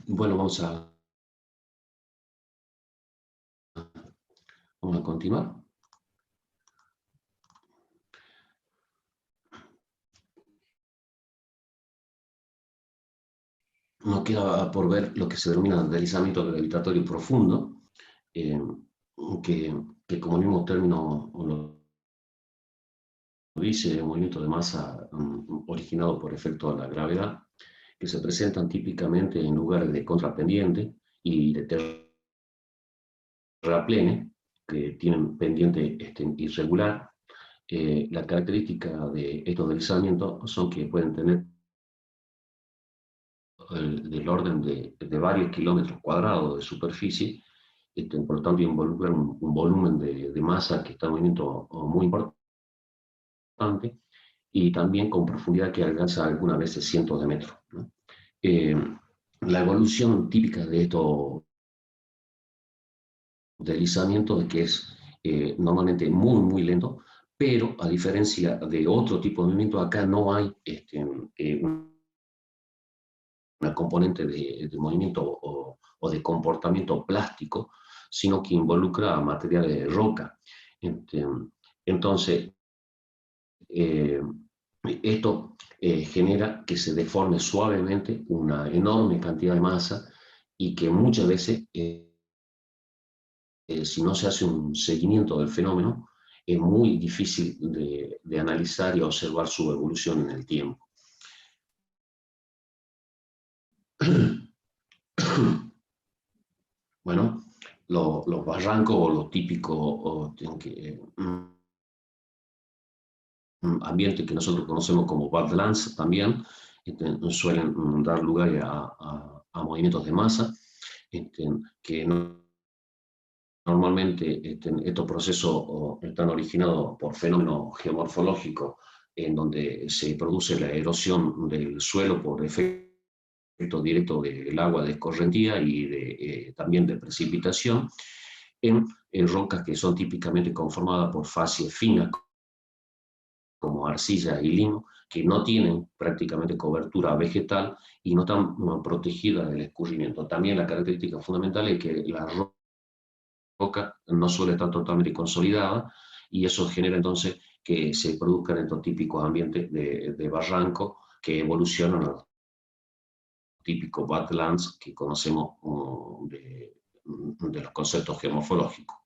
Bueno, vamos a continuar. Nos queda por ver lo que se denomina deslizamiento gravitatorio profundo, eh, que como el mismo término lo dice, movimiento de masa originado por efecto de la gravedad, que se presentan típicamente en lugares de contrapendiente y de terraplene, que tienen pendiente irregular. La característica de estos deslizamientos son que pueden tener del orden de varios kilómetros cuadrados de superficie, por lo tanto involucran un volumen de masa que está en movimiento muy importante y también con profundidad que alcanza algunas veces cientos de metros, ¿no? Eh, la evolución típica de estos deslizamientos es que es normalmente muy lento, pero a diferencia de otro tipo de movimiento, acá no hay una componente de movimiento o de comportamiento plástico, sino que involucra materiales de roca. Entonces, eh, esto genera que se deforme suavemente una enorme cantidad de masa y que muchas veces, si no se hace un seguimiento del fenómeno, es muy difícil de analizar y observar su evolución en el tiempo. Bueno, los barrancos o lo típico ambiente que nosotros conocemos como badlands también suelen dar lugar a movimientos de masa que normalmente estos procesos están originados por fenómenos geomorfológicos en donde se produce la erosión del suelo por efecto directo del agua de escorrentía y también de precipitación en rocas que son típicamente conformadas por facies finas como arcilla y limo, que no tienen prácticamente cobertura vegetal y no están protegidas del escurrimiento. También la característica fundamental es que la roca no suele estar totalmente consolidada y eso genera entonces que se produzcan estos típicos ambientes de barranco que evolucionan a los típicos badlands que conocemos de los conceptos geomorfológicos.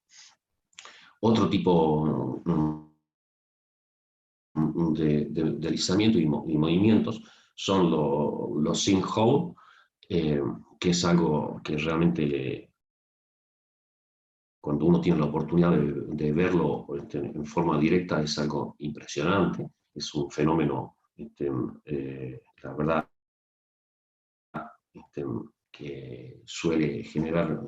Otro tipo de deslizamiento y movimientos son los sinkhole, que es algo que realmente cuando uno tiene la oportunidad de verlo en forma directa es algo impresionante, es un fenómeno, la verdad, que suele generar,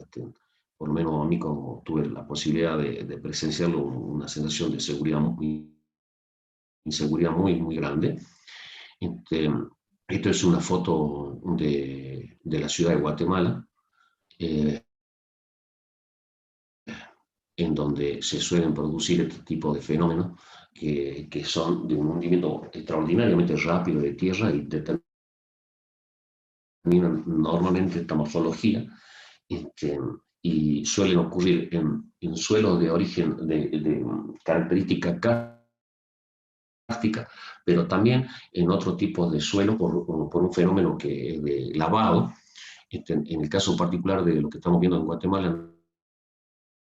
por lo menos a mí como tuve la posibilidad de presenciarlo, una sensación de inseguridad muy grande. Esto es una foto de la ciudad de Guatemala, eh, en donde se suelen producir este tipo de fenómenos que son de un hundimiento extraordinariamente rápido de tierra y determinan normalmente esta morfología, y suelen ocurrir en suelos de origen de característica kárstica, pero también en otro tipo de suelo por un fenómeno que es de lavado. En el caso particular de lo que estamos viendo en Guatemala,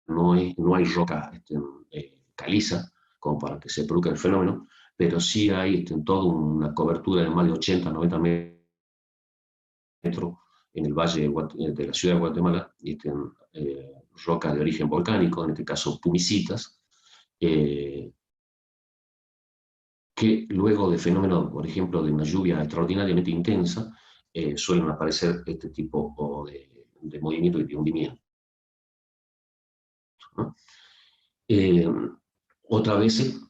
no hay roca caliza como para que se produzca el fenómeno, pero sí hay toda una cobertura de más de 80-90 metros en el valle de la ciudad de Guatemala, rocas de origen volcánico, en este caso pumicitas, que luego de fenómenos, por ejemplo, de una lluvia extraordinariamente intensa, suelen aparecer este tipo de movimiento y de hundimiento, ¿no? Otras veces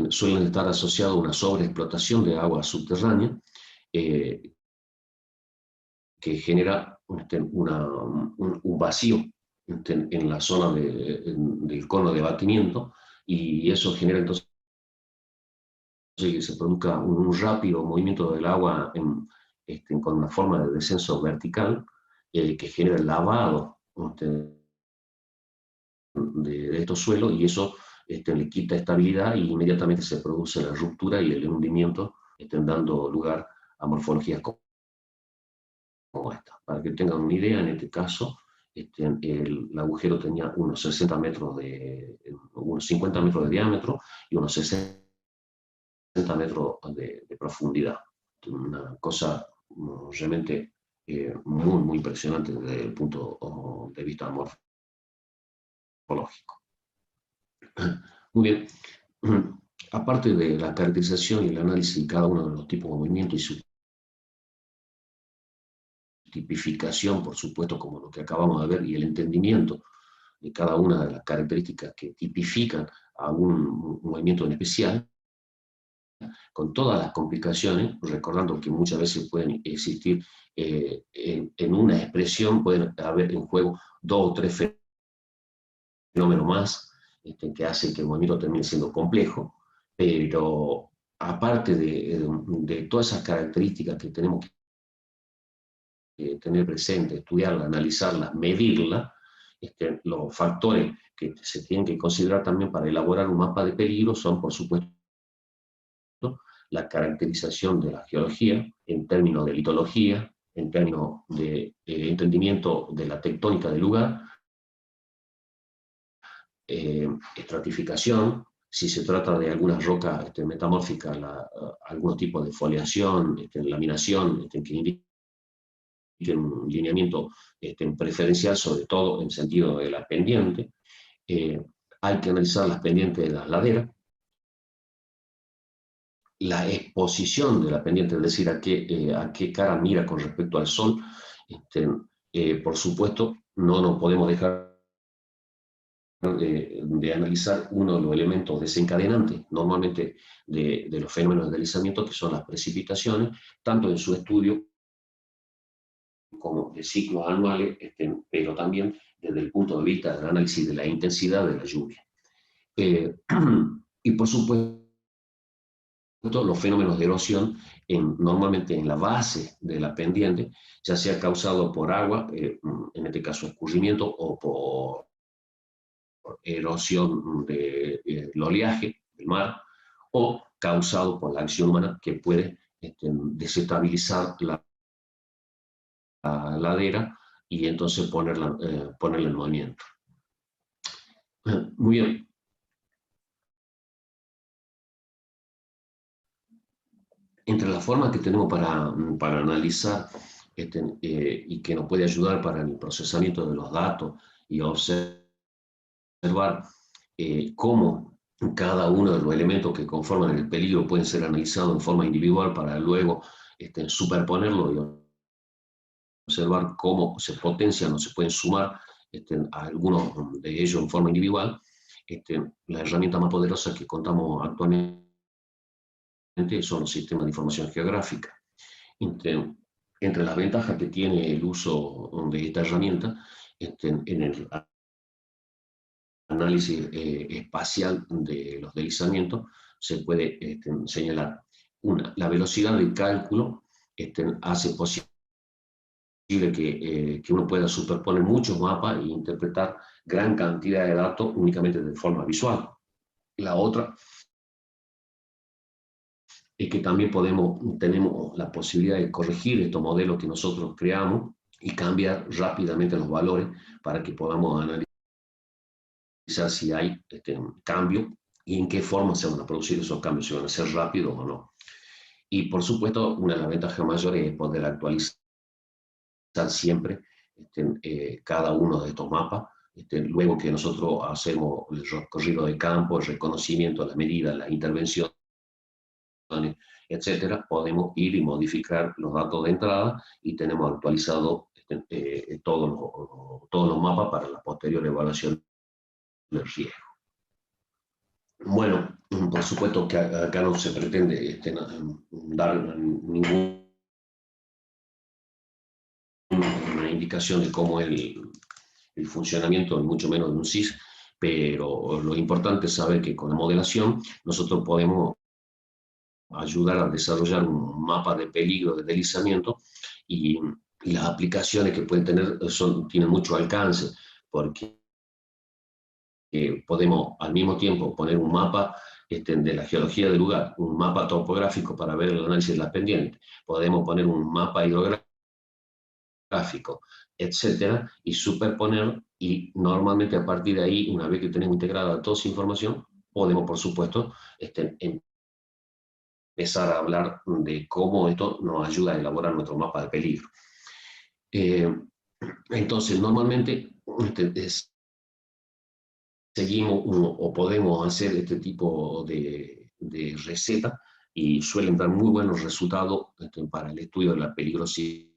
suelen estar asociados a una sobreexplotación de agua subterránea que genera un vacío en la zona del cono de abatimiento y eso genera entonces que se produzca un rápido movimiento del agua con una forma de descenso vertical que genera el lavado de estos suelos, y eso le quita estabilidad y inmediatamente se produce la ruptura y el hundimiento, dando lugar a morfologías como esta. Para que tengan una idea, en este caso, el agujero tenía unos 60 metros unos 50 metros de diámetro y unos 60 metros de profundidad. Una cosa realmente muy, muy impresionante desde el punto de vista morfológico. Muy bien. Aparte de la caracterización y el análisis de cada uno de los tipos de movimiento y su tipificación, por supuesto, como lo que acabamos de ver, y el entendimiento de cada una de las características que tipifican a un movimiento en especial, con todas las complicaciones, recordando que muchas veces pueden existir en una expresión, pueden haber en juego 2 o 3 fenómenos más que hacen que el movimiento termine siendo complejo, pero aparte de todas esas características que tenemos que tener presente, estudiarlas, analizarlas, medirlas, los factores que se tienen que considerar también para elaborar un mapa de peligro son, por supuesto, la caracterización de la geología en términos de litología, en términos de entendimiento de la tectónica del lugar, estratificación, si se trata de algunas rocas metamórficas, algunos tipos de foliación, laminación, que indiquen un lineamiento preferencial, sobre todo en sentido de la pendiente. Hay que analizar las pendientes de las laderas, la exposición de la pendiente, es decir, a qué cara mira con respecto al sol. Por supuesto, no nos podemos dejar de analizar uno de los elementos desencadenantes normalmente de los fenómenos de deslizamiento, que son las precipitaciones, tanto en su estudio como de ciclos anuales, pero también desde el punto de vista del análisis de la intensidad de la lluvia. Y por supuesto, los fenómenos de erosión normalmente en la base de la pendiente, ya sea causado por agua, en este caso escurrimiento, o por erosión del oleaje del mar, o causado por la acción humana, que puede desestabilizar la ladera y entonces ponerla en movimiento. Muy bien. Entre las formas que tenemos para analizar y que nos puede ayudar para el procesamiento de los datos y observar cómo cada uno de los elementos que conforman el peligro pueden ser analizados en forma individual para luego superponerlo y observar cómo se potencian o se pueden sumar a algunos de ellos en forma individual. La herramienta más poderosa que contamos actualmente son los sistemas de información geográfica. Entre las ventajas que tiene el uso de esta herramienta en el análisis espacial de los deslizamientos, se puede señalar la velocidad de cálculo hace posible que uno pueda superponer muchos mapas e interpretar gran cantidad de datos únicamente de forma visual. La otra es que también tenemos la posibilidad de corregir estos modelos que nosotros creamos y cambiar rápidamente los valores para que podamos analizar si hay cambio y en qué forma se van a producir esos cambios, si van a ser rápidos o no. Y por supuesto, una de las ventajas mayores es poder actualizar siempre cada uno de estos mapas. Luego que nosotros hacemos el recorrido de campo, el reconocimiento, las medidas, las intervenciones, etcétera, podemos ir y modificar los datos de entrada y tenemos actualizado todos los mapas para la posterior evaluación del riesgo. Bueno, por supuesto que acá no se pretende dar ninguna indicación de cómo es el funcionamiento, ni mucho menos de un SIS, pero lo importante es saber que con la modelación nosotros podemos ayudar a desarrollar un mapa de peligro de deslizamiento y las aplicaciones que pueden tener tienen mucho alcance, porque podemos al mismo tiempo poner un mapa de la geología del lugar, un mapa topográfico para ver el análisis de las pendientes, podemos poner un mapa hidrográfico, etcétera, y superponer, y normalmente a partir de ahí, una vez que tenemos integrada toda esa información, podemos, por supuesto, empezar a hablar de cómo esto nos ayuda a elaborar nuestro mapa de peligro. Entonces, normalmente seguimos o podemos hacer este tipo de receta y suelen dar muy buenos resultados para el estudio de la peligrosidad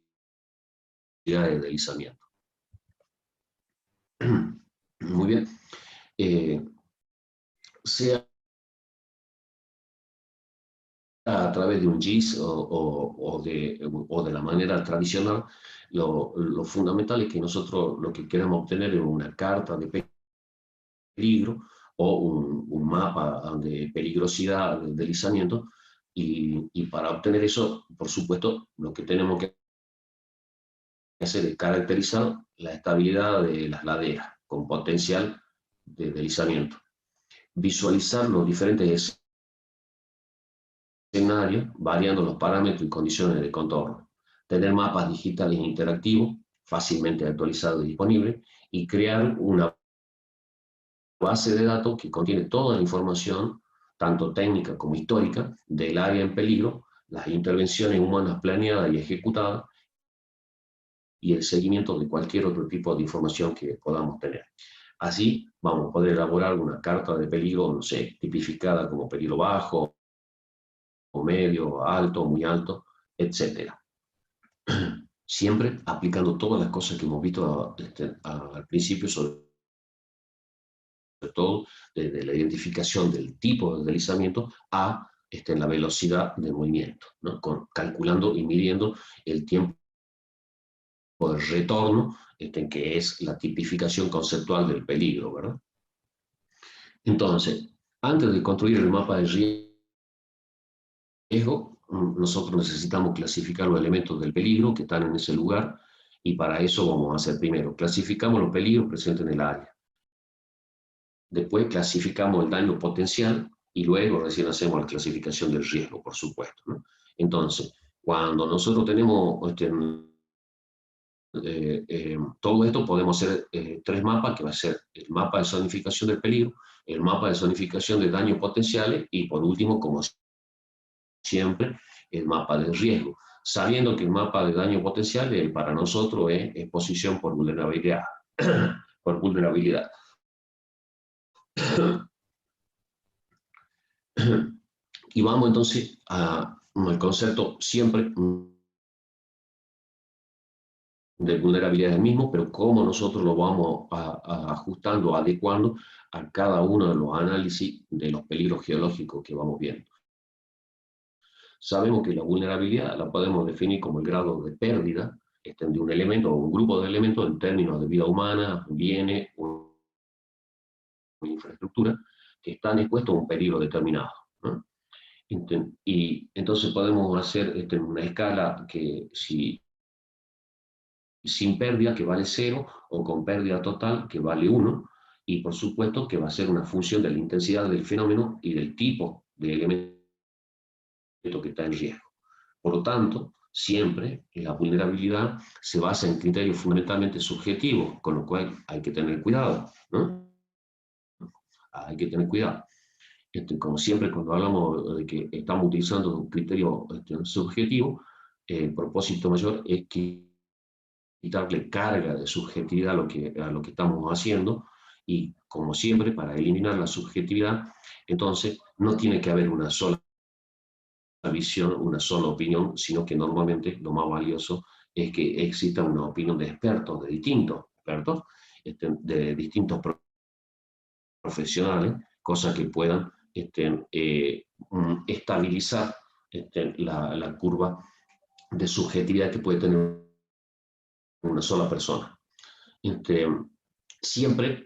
de deslizamiento. Muy bien. Sea a través de un GIS o de la manera tradicional, lo fundamental es que nosotros lo que queremos obtener es una carta de peligro o un mapa de peligrosidad del deslizamiento, y para obtener eso, por supuesto, lo que tenemos que hacer es caracterizar la estabilidad de las laderas con potencial de deslizamiento, visualizar los diferentes escenarios variando los parámetros y condiciones de contorno, tener mapas digitales interactivos fácilmente actualizados y disponibles, y crear una base de datos que contiene toda la información, tanto técnica como histórica, del área en peligro, las intervenciones humanas planeadas y ejecutadas, y el seguimiento de cualquier otro tipo de información que podamos tener. Así vamos a poder elaborar una carta de peligro, no sé, tipificada como peligro bajo, o medio, alto, muy alto, etc. Siempre aplicando todas las cosas que hemos visto al principio, sobre todo desde la identificación del tipo de deslizamiento a la velocidad de movimiento, ¿no? Calculando y midiendo el tiempo de retorno, que es la tipificación conceptual del peligro, ¿verdad? Entonces, antes de construir el mapa de riesgo, nosotros necesitamos clasificar los elementos del peligro que están en ese lugar, y para eso vamos a hacer primero, clasificamos los peligros presentes en el área. Después clasificamos el daño potencial y luego recién hacemos la clasificación del riesgo, por supuesto, ¿no? Entonces, cuando nosotros tenemos todo esto, podemos hacer tres mapas, que va a ser el mapa de zonificación del peligro, el mapa de zonificación de daños potenciales y, por último, como siempre, el mapa de riesgo, sabiendo que el mapa de daño potencial para nosotros es exposición por vulnerabilidad. por vulnerabilidad. Y vamos entonces al concepto siempre de vulnerabilidad del mismo, pero cómo nosotros lo vamos ajustando, adecuando a cada uno de los análisis de los peligros geológicos que vamos viendo. Sabemos que la vulnerabilidad la podemos definir como el grado de pérdida de un elemento o un grupo de elementos en términos de vida humana, bienes o infraestructura que están expuestos a un peligro determinado, ¿no? Y entonces podemos hacer una escala que si sin pérdida, que vale 0, o con pérdida total, que vale 1, y por supuesto que va a ser una función de la intensidad del fenómeno y del tipo de elemento que está en riesgo. Por lo tanto, siempre la vulnerabilidad se basa en criterios fundamentalmente subjetivos, con lo cual hay que tener cuidado, ¿no? Hay que tener cuidado. Como siempre, cuando hablamos de que estamos utilizando un criterio subjetivo, el propósito mayor es quitarle carga de subjetividad a lo que estamos haciendo, y como siempre, para eliminar la subjetividad, entonces no tiene que haber una sola visión, una sola opinión, sino que normalmente lo más valioso es que exista una opinión de expertos, de distintos expertos, de distintos profesionales, cosas que puedan estabilizar la curva de subjetividad que puede tener una sola persona. Siempre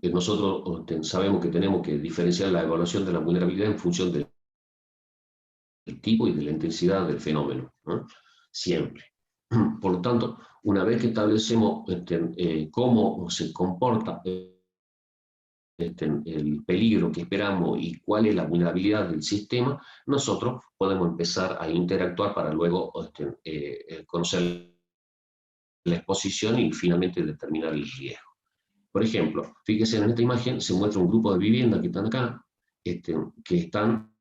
nosotros sabemos que tenemos que diferenciar la evaluación de la vulnerabilidad en función del tipo y de la intensidad del fenómeno, ¿no? Siempre. Por lo tanto, una vez que establecemos cómo se comporta el peligro que esperamos y cuál es la vulnerabilidad del sistema, nosotros podemos empezar a interactuar para luego conocer la exposición y finalmente determinar el riesgo. Por ejemplo, fíjense en esta imagen, se muestra un grupo de viviendas que están acá, que están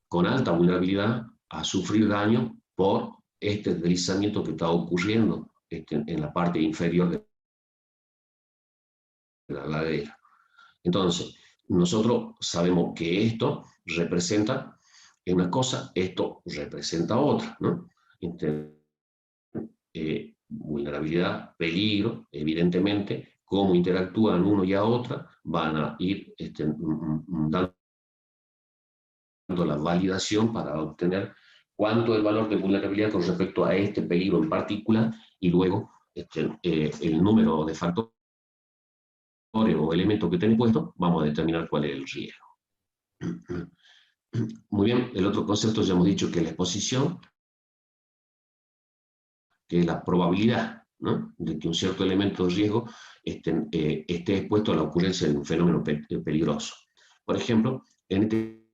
con alta vulnerabilidad a sufrir daño por este deslizamiento que está ocurriendo en la parte inferior de la ladera. Entonces, nosotros sabemos que esto representa una cosa, esto representa otra, ¿no? Vulnerabilidad, peligro, evidentemente, cómo interactúan uno y a otra, van a ir dando la validación para obtener cuánto es el valor de vulnerabilidad con respecto a este peligro en particular y luego el número de factores o elementos que tienen puesto, vamos a determinar cuál es el riesgo. Muy bien, el otro concepto ya hemos dicho que es la exposición, que es la probabilidad, ¿no?, de que un cierto elemento de riesgo esté expuesto a la ocurrencia de un fenómeno peligroso. Por ejemplo, en este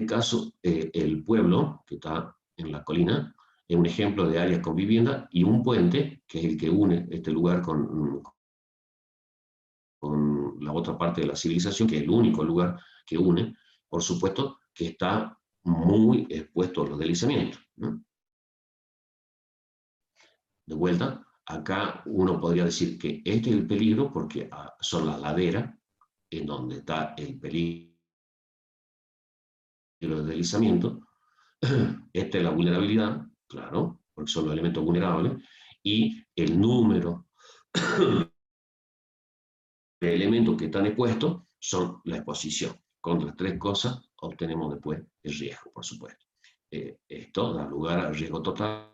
caso, el pueblo, que está en la colina, es un ejemplo de áreas con vivienda y un puente, que es el que une este lugar con la otra parte de la civilización, que es el único lugar que une, por supuesto, que está muy expuesto a los deslizamientos, ¿no? De vuelta, acá uno podría decir que este es el peligro porque son las laderas en donde está el peligro de deslizamiento. Esta es la vulnerabilidad, claro, porque son los elementos vulnerables, y el número de elementos que están expuestos son la exposición. Con las tres cosas obtenemos después el riesgo, por supuesto. Esto da lugar al riesgo total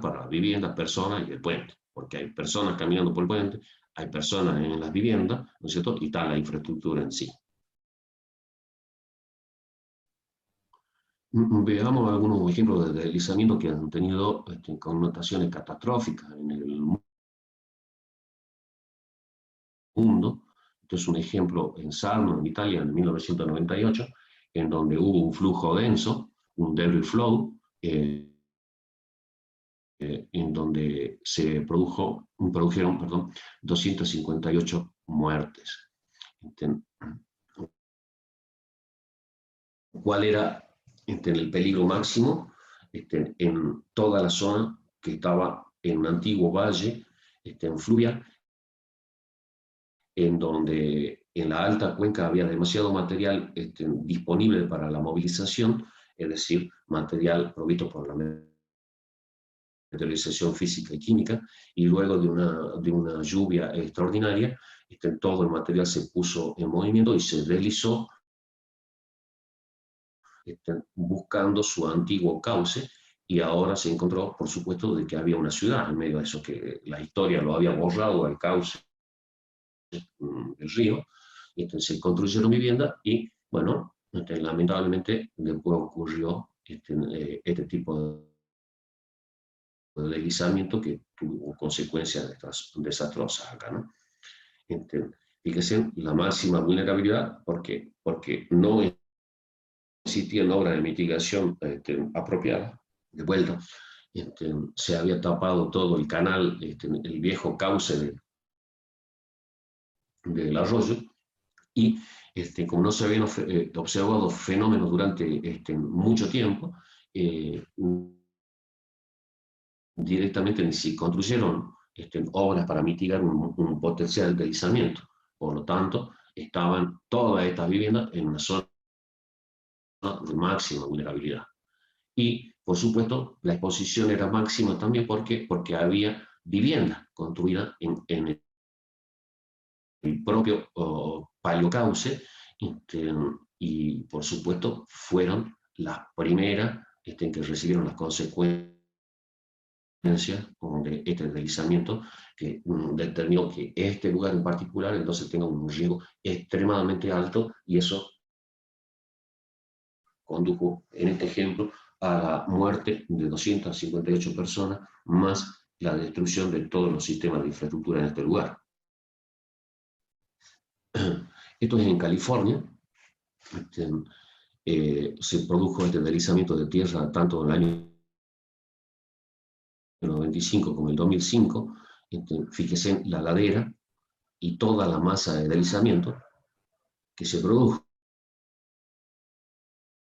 para las viviendas, personas y el puente, porque hay personas caminando por el puente, hay personas en las viviendas, ¿no es cierto? Y está la infraestructura en sí. Veamos algunos ejemplos de deslizamiento que han tenido connotaciones catastróficas en el mundo. Este es un ejemplo en Sarno, en Italia, en 1998, en donde hubo un flujo denso, un debris flow, en donde se produjeron 258 muertes. ¿Cuál era el peligro máximo? En toda la zona que estaba en un antiguo valle fluvial, en donde en la alta cuenca había demasiado material disponible para la movilización, es decir, material provisto por la meteorización física y química, y luego de una lluvia extraordinaria, todo el material se puso en movimiento y se deslizó buscando su antiguo cauce, y ahora se encontró, por supuesto, de que había una ciudad en medio de eso, que la historia lo había borrado al cauce del río, y entonces se construyeron viviendas y, bueno, lamentablemente después ocurrió este tipo de deslizamiento que tuvo consecuencias desastrosas acá, ¿no? Fíjense, la máxima vulnerabilidad, porque no existían obras de mitigación apropiadas. De vuelta, se había tapado todo el canal, el viejo cauce del arroyo, y como no se habían observado fenómenos durante mucho tiempo, directamente ni se construyeron obras para mitigar un potencial deslizamiento. Por lo tanto, estaban todas estas viviendas en una zona de máxima vulnerabilidad. Y, por supuesto, la exposición era máxima también porque había vivienda construida en el propio paleocauce, y, por supuesto, fueron las primeras que recibieron las consecuencias de este deslizamiento, que determinó que este lugar en particular entonces tenga un riesgo extremadamente alto, y eso condujo en este ejemplo a la muerte de 258 personas, más la destrucción de todos los sistemas de infraestructura en este lugar. Esto es en California. Se produjo este deslizamiento de tierra tanto en el año 95 como en el 2005. Fíjese en la ladera y toda la masa de deslizamiento que se produjo.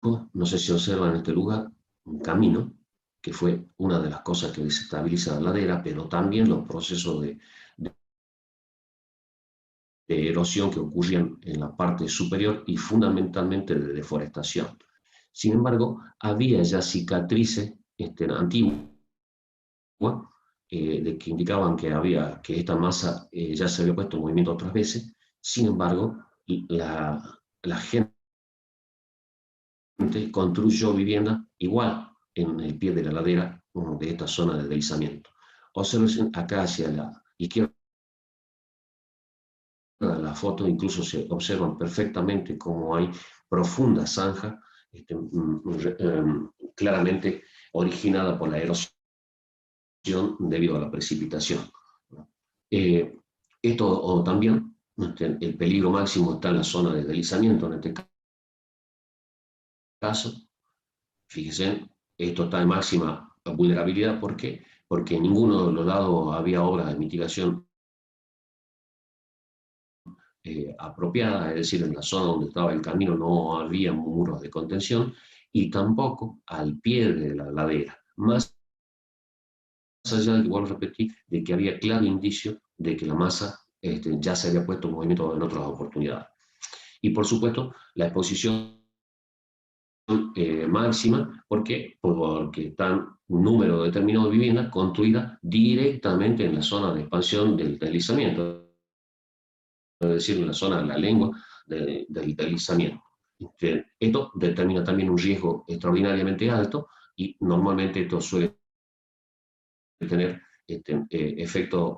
No sé si observan en este lugar un camino, que fue una de las cosas que desestabiliza la ladera, pero también los procesos de erosión que ocurrían en la parte superior y fundamentalmente de deforestación. Sin embargo, había ya cicatrices antiguas de que indicaban que esta masa ya se había puesto en movimiento otras veces. Sin embargo, la gente construyó vivienda igual en el pie de la ladera de esta zona de deslizamiento. Observen acá hacia la izquierda de la foto, incluso se observan perfectamente cómo hay profundas zanjas, claramente originada por la erosión debido a la precipitación. Esto también, el peligro máximo está en la zona de deslizamiento, en este caso. Fíjense, esto está en máxima vulnerabilidad. ¿Por qué? Porque en ninguno de los lados había obras de mitigación apropiadas, es decir, en la zona donde estaba el camino no había muros de contención, y tampoco al pie de la ladera. Más allá de que, vuelvo a repetir, de que había claro indicio de que la masa ya se había puesto en movimiento en otras oportunidades. Y por supuesto, la exposición máxima. ¿Por qué? Porque están un número determinado de viviendas construidas directamente en la zona de expansión del deslizamiento, es decir, en la zona de la lengua del deslizamiento. Esto determina también un riesgo extraordinariamente alto, y normalmente esto suele tener efectos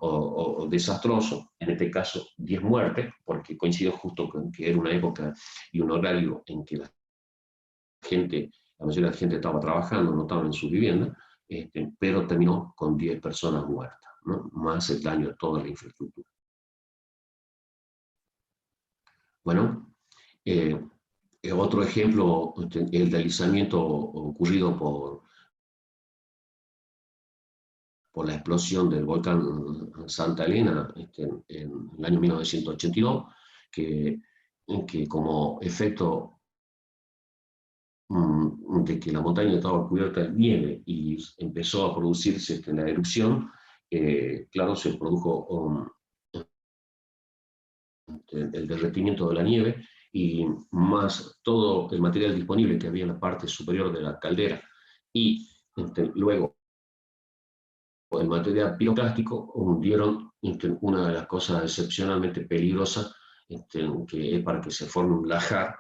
desastrosos, en este caso 10 muertes, porque coincidió justo con que era una época y un horario en que la mayoría de la gente estaba trabajando, no estaba en su vivienda, pero terminó con 10 personas muertas, ¿no? Más el daño de toda la infraestructura. Bueno, otro ejemplo, el deslizamiento ocurrido por la explosión del volcán Santa Elena en el año 1982, que como efecto de que la montaña estaba cubierta de nieve y empezó a producirse la erupción, claro, se produjo el derretimiento de la nieve, y más todo el material disponible que había en la parte superior de la caldera, y luego el material piroclástico hundieron una de las cosas excepcionalmente peligrosas, que es para que se forme un lajar,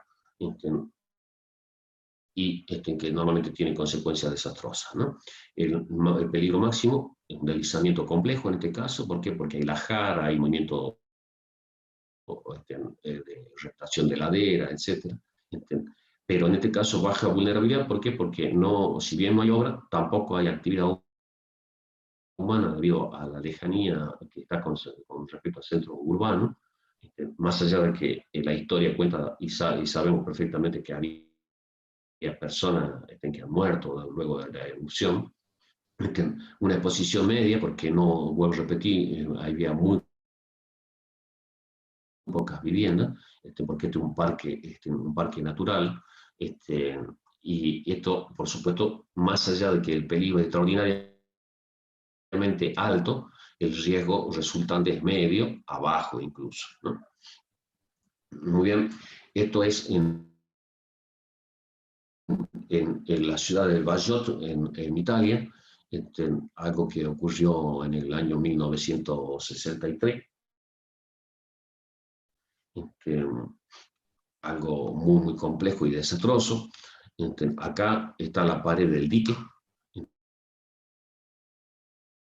y que normalmente tiene consecuencias desastrosas, ¿no? El peligro máximo es un deslizamiento complejo en este caso. ¿Por qué? Porque hay lajar, hay movimiento de retracción de ladera, etc. Pero en este caso baja vulnerabilidad. ¿Por qué? Porque no, si bien no hay obra, tampoco hay actividad humana debido a la lejanía que está con respecto al centro urbano. Más allá de que la historia cuenta y sabemos perfectamente que había personas que han muerto luego de la erupción, una exposición media, porque no, vuelvo a repetir, había muy pocas viviendas, porque este es un parque natural, y esto, por supuesto, más allá de que el peligro es extraordinariamente alto, el riesgo resultante es medio, a bajo incluso, ¿no? Muy bien, esto es en la ciudad de Vajot, en Italia, algo que ocurrió en el año 1963. Algo muy, muy complejo y desastroso. Acá está la pared del dique.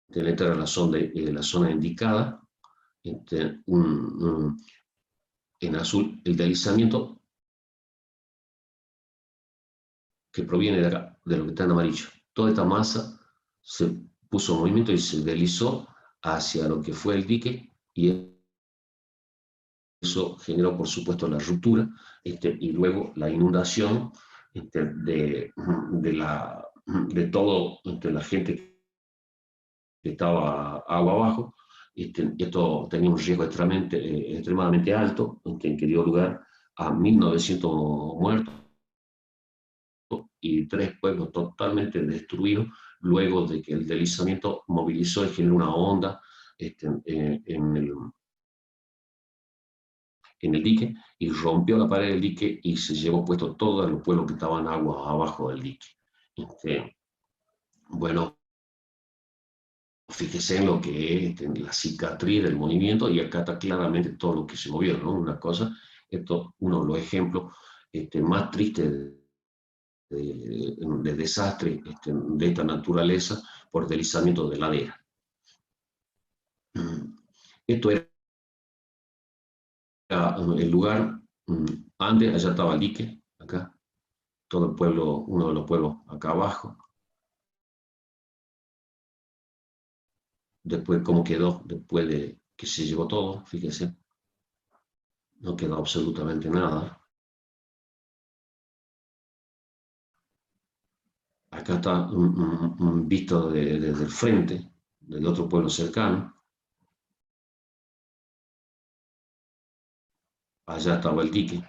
Esta era la zona indicada. En azul, el deslizamiento que proviene de acá, de lo que está en amarillo. Toda esta masa se puso en movimiento y se deslizó hacia lo que fue el dique, y eso generó, por supuesto, la ruptura y luego la inundación de todo la gente que estaba agua abajo. Esto tenía un riesgo extremadamente alto, que dio lugar a 1.900 muertos y 3 pueblos totalmente destruidos, luego de que el deslizamiento movilizó y generó una onda en el dique, y rompió la pared del dique y se llevó puesto todos los pueblos que estaban agua abajo del dique. Bueno, fíjese en lo que es la cicatriz del movimiento, y acá está claramente todo lo que se movió, ¿no? Una cosa, uno de los ejemplos más tristes de desastre de esta naturaleza por deslizamiento de ladera. Esto era el lugar, antes allá estaba el dique, acá, todo el pueblo, uno de los pueblos acá abajo. Después, cómo quedó, después de que se llevó todo, fíjese, no quedó absolutamente nada. Acá está visto desde el frente, del otro pueblo cercano. Allá estaba el dique,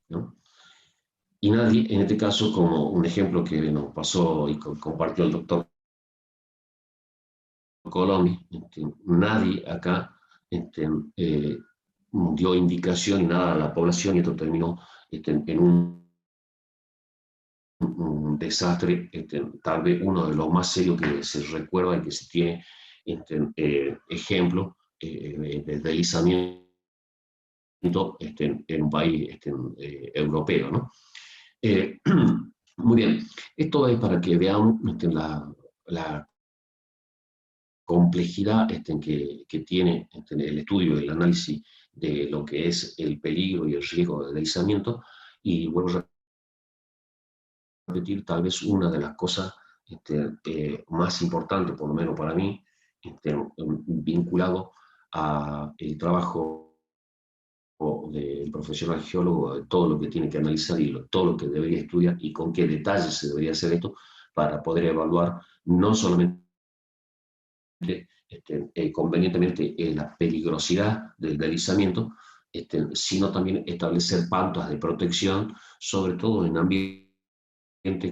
¿no? Y nadie, en este caso, como un ejemplo que nos pasó y compartió el doctor Colombi, nadie acá dio indicación y nada a la población, y esto terminó en un desastre, tal vez uno de los más serios que se recuerda y que se tiene ejemplo de deslizamiento en un país europeo, ¿no? Muy bien, esto es para que veamos la complejidad que tiene el estudio y el análisis de lo que es el peligro y el riesgo de deslizamiento. Y vuelvo a repetir, tal vez una de las cosas más importantes, por lo menos para mí, vinculado al trabajo del profesional geólogo, de todo lo que tiene que analizar y todo lo que debería estudiar y con qué detalles se debería hacer esto para poder evaluar no solamente convenientemente la peligrosidad del deslizamiento, sino también establecer pautas de protección, sobre todo en ambientes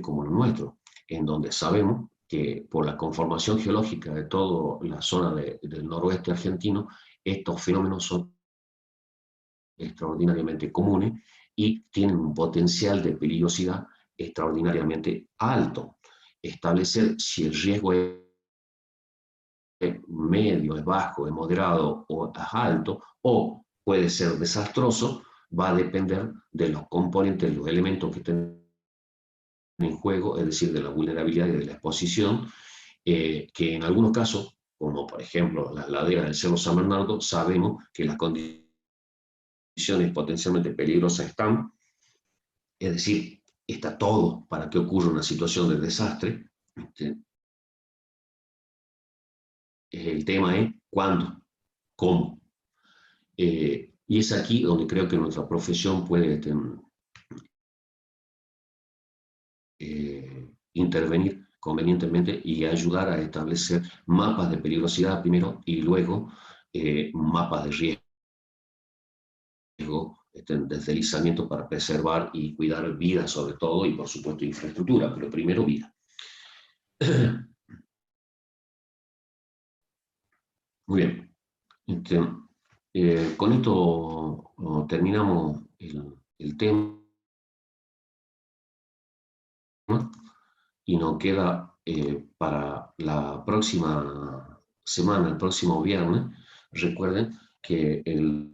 como el nuestro, en donde sabemos que por la conformación geológica de toda la zona del noroeste argentino, estos fenómenos son extraordinariamente comunes y tienen un potencial de peligrosidad extraordinariamente alto. Establecer si el riesgo es medio, es bajo, es moderado o es alto, o puede ser desastroso, va a depender de los componentes, los elementos que estén en juego, es decir, de la vulnerabilidad y de la exposición, que en algunos casos, como por ejemplo las laderas del Cerro San Bernardo, sabemos que las condiciones potencialmente peligrosas están, es decir, está todo para que ocurra una situación de desastre. El tema es cuándo, cómo. Y es aquí donde creo que nuestra profesión puede intervenir convenientemente y ayudar a establecer mapas de peligrosidad primero, y luego mapas de riesgo de deslizamiento para preservar y cuidar vida sobre todo, y por supuesto infraestructura, pero primero vida. Muy bien. Con esto terminamos el tema, y nos queda para la próxima semana, el próximo viernes. Recuerden que el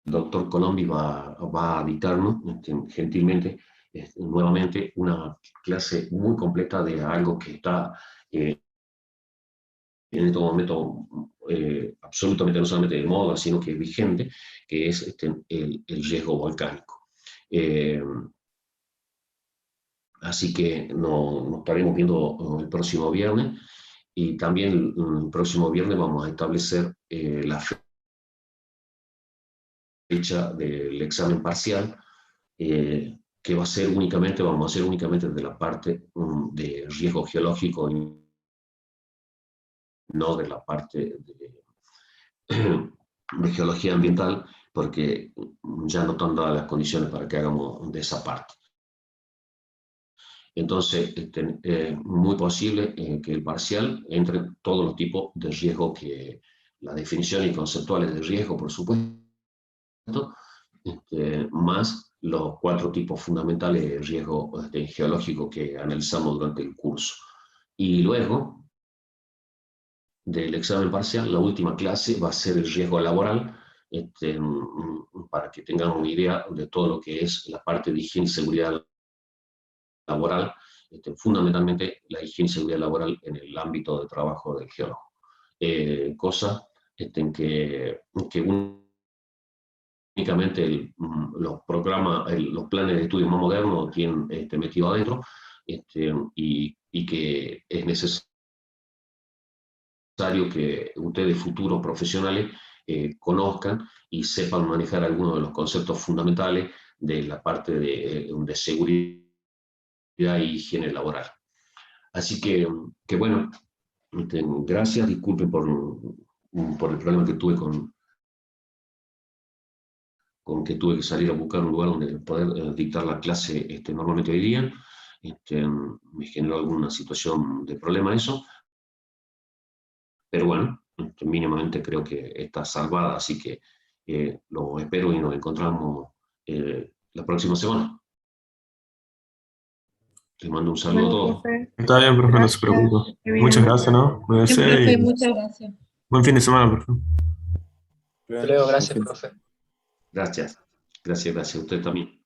doctor Colombi va a dictarnos gentilmente nuevamente una clase muy completa de algo que está en este momento absolutamente no solamente de moda, sino que es vigente, que es el riesgo volcánico. Así que nos estaremos viendo el próximo viernes, y también el próximo viernes vamos a establecer la fecha del examen parcial, que vamos a hacer únicamente de la parte de riesgo geológico y no de la parte de geología ambiental, porque ya no están dadas las condiciones para que hagamos de esa parte. Entonces, muy posible que el parcial entre todos los tipos de riesgo, que las definiciones conceptuales de riesgo, por supuesto, más los 4 tipos fundamentales de riesgo geológico que analizamos durante el curso. Y luego del examen parcial, la última clase va a ser el riesgo laboral, para que tengan una idea de todo lo que es la parte de higiene y seguridad laboral, fundamentalmente la higiene y seguridad laboral en el ámbito de trabajo del geólogo. Cosa que únicamente los programas, los planes de estudio más modernos tienen metido adentro, y que es necesario que ustedes, futuros profesionales, conozcan y sepan manejar algunos de los conceptos fundamentales de la parte de seguridad y higiene laboral. Así que bueno, gracias, disculpen por el problema que tuve con que tuve que salir a buscar un lugar donde poder dictar la clase normalmente hoy día. Me generó alguna situación de problema eso, pero bueno, mínimamente creo que está salvada, así que lo espero y nos encontramos la próxima semana. Les mando un saludo a Bueno, todos. profe, Está bien, profe, no se gracias. preocupe. Qué bien. Muchas gracias, ¿no? Bien, Cuídese profe, y muchas gracias. buen fin de semana, profe. Hasta luego, gracias, profe. Gracias, gracias, gracias. Usted también.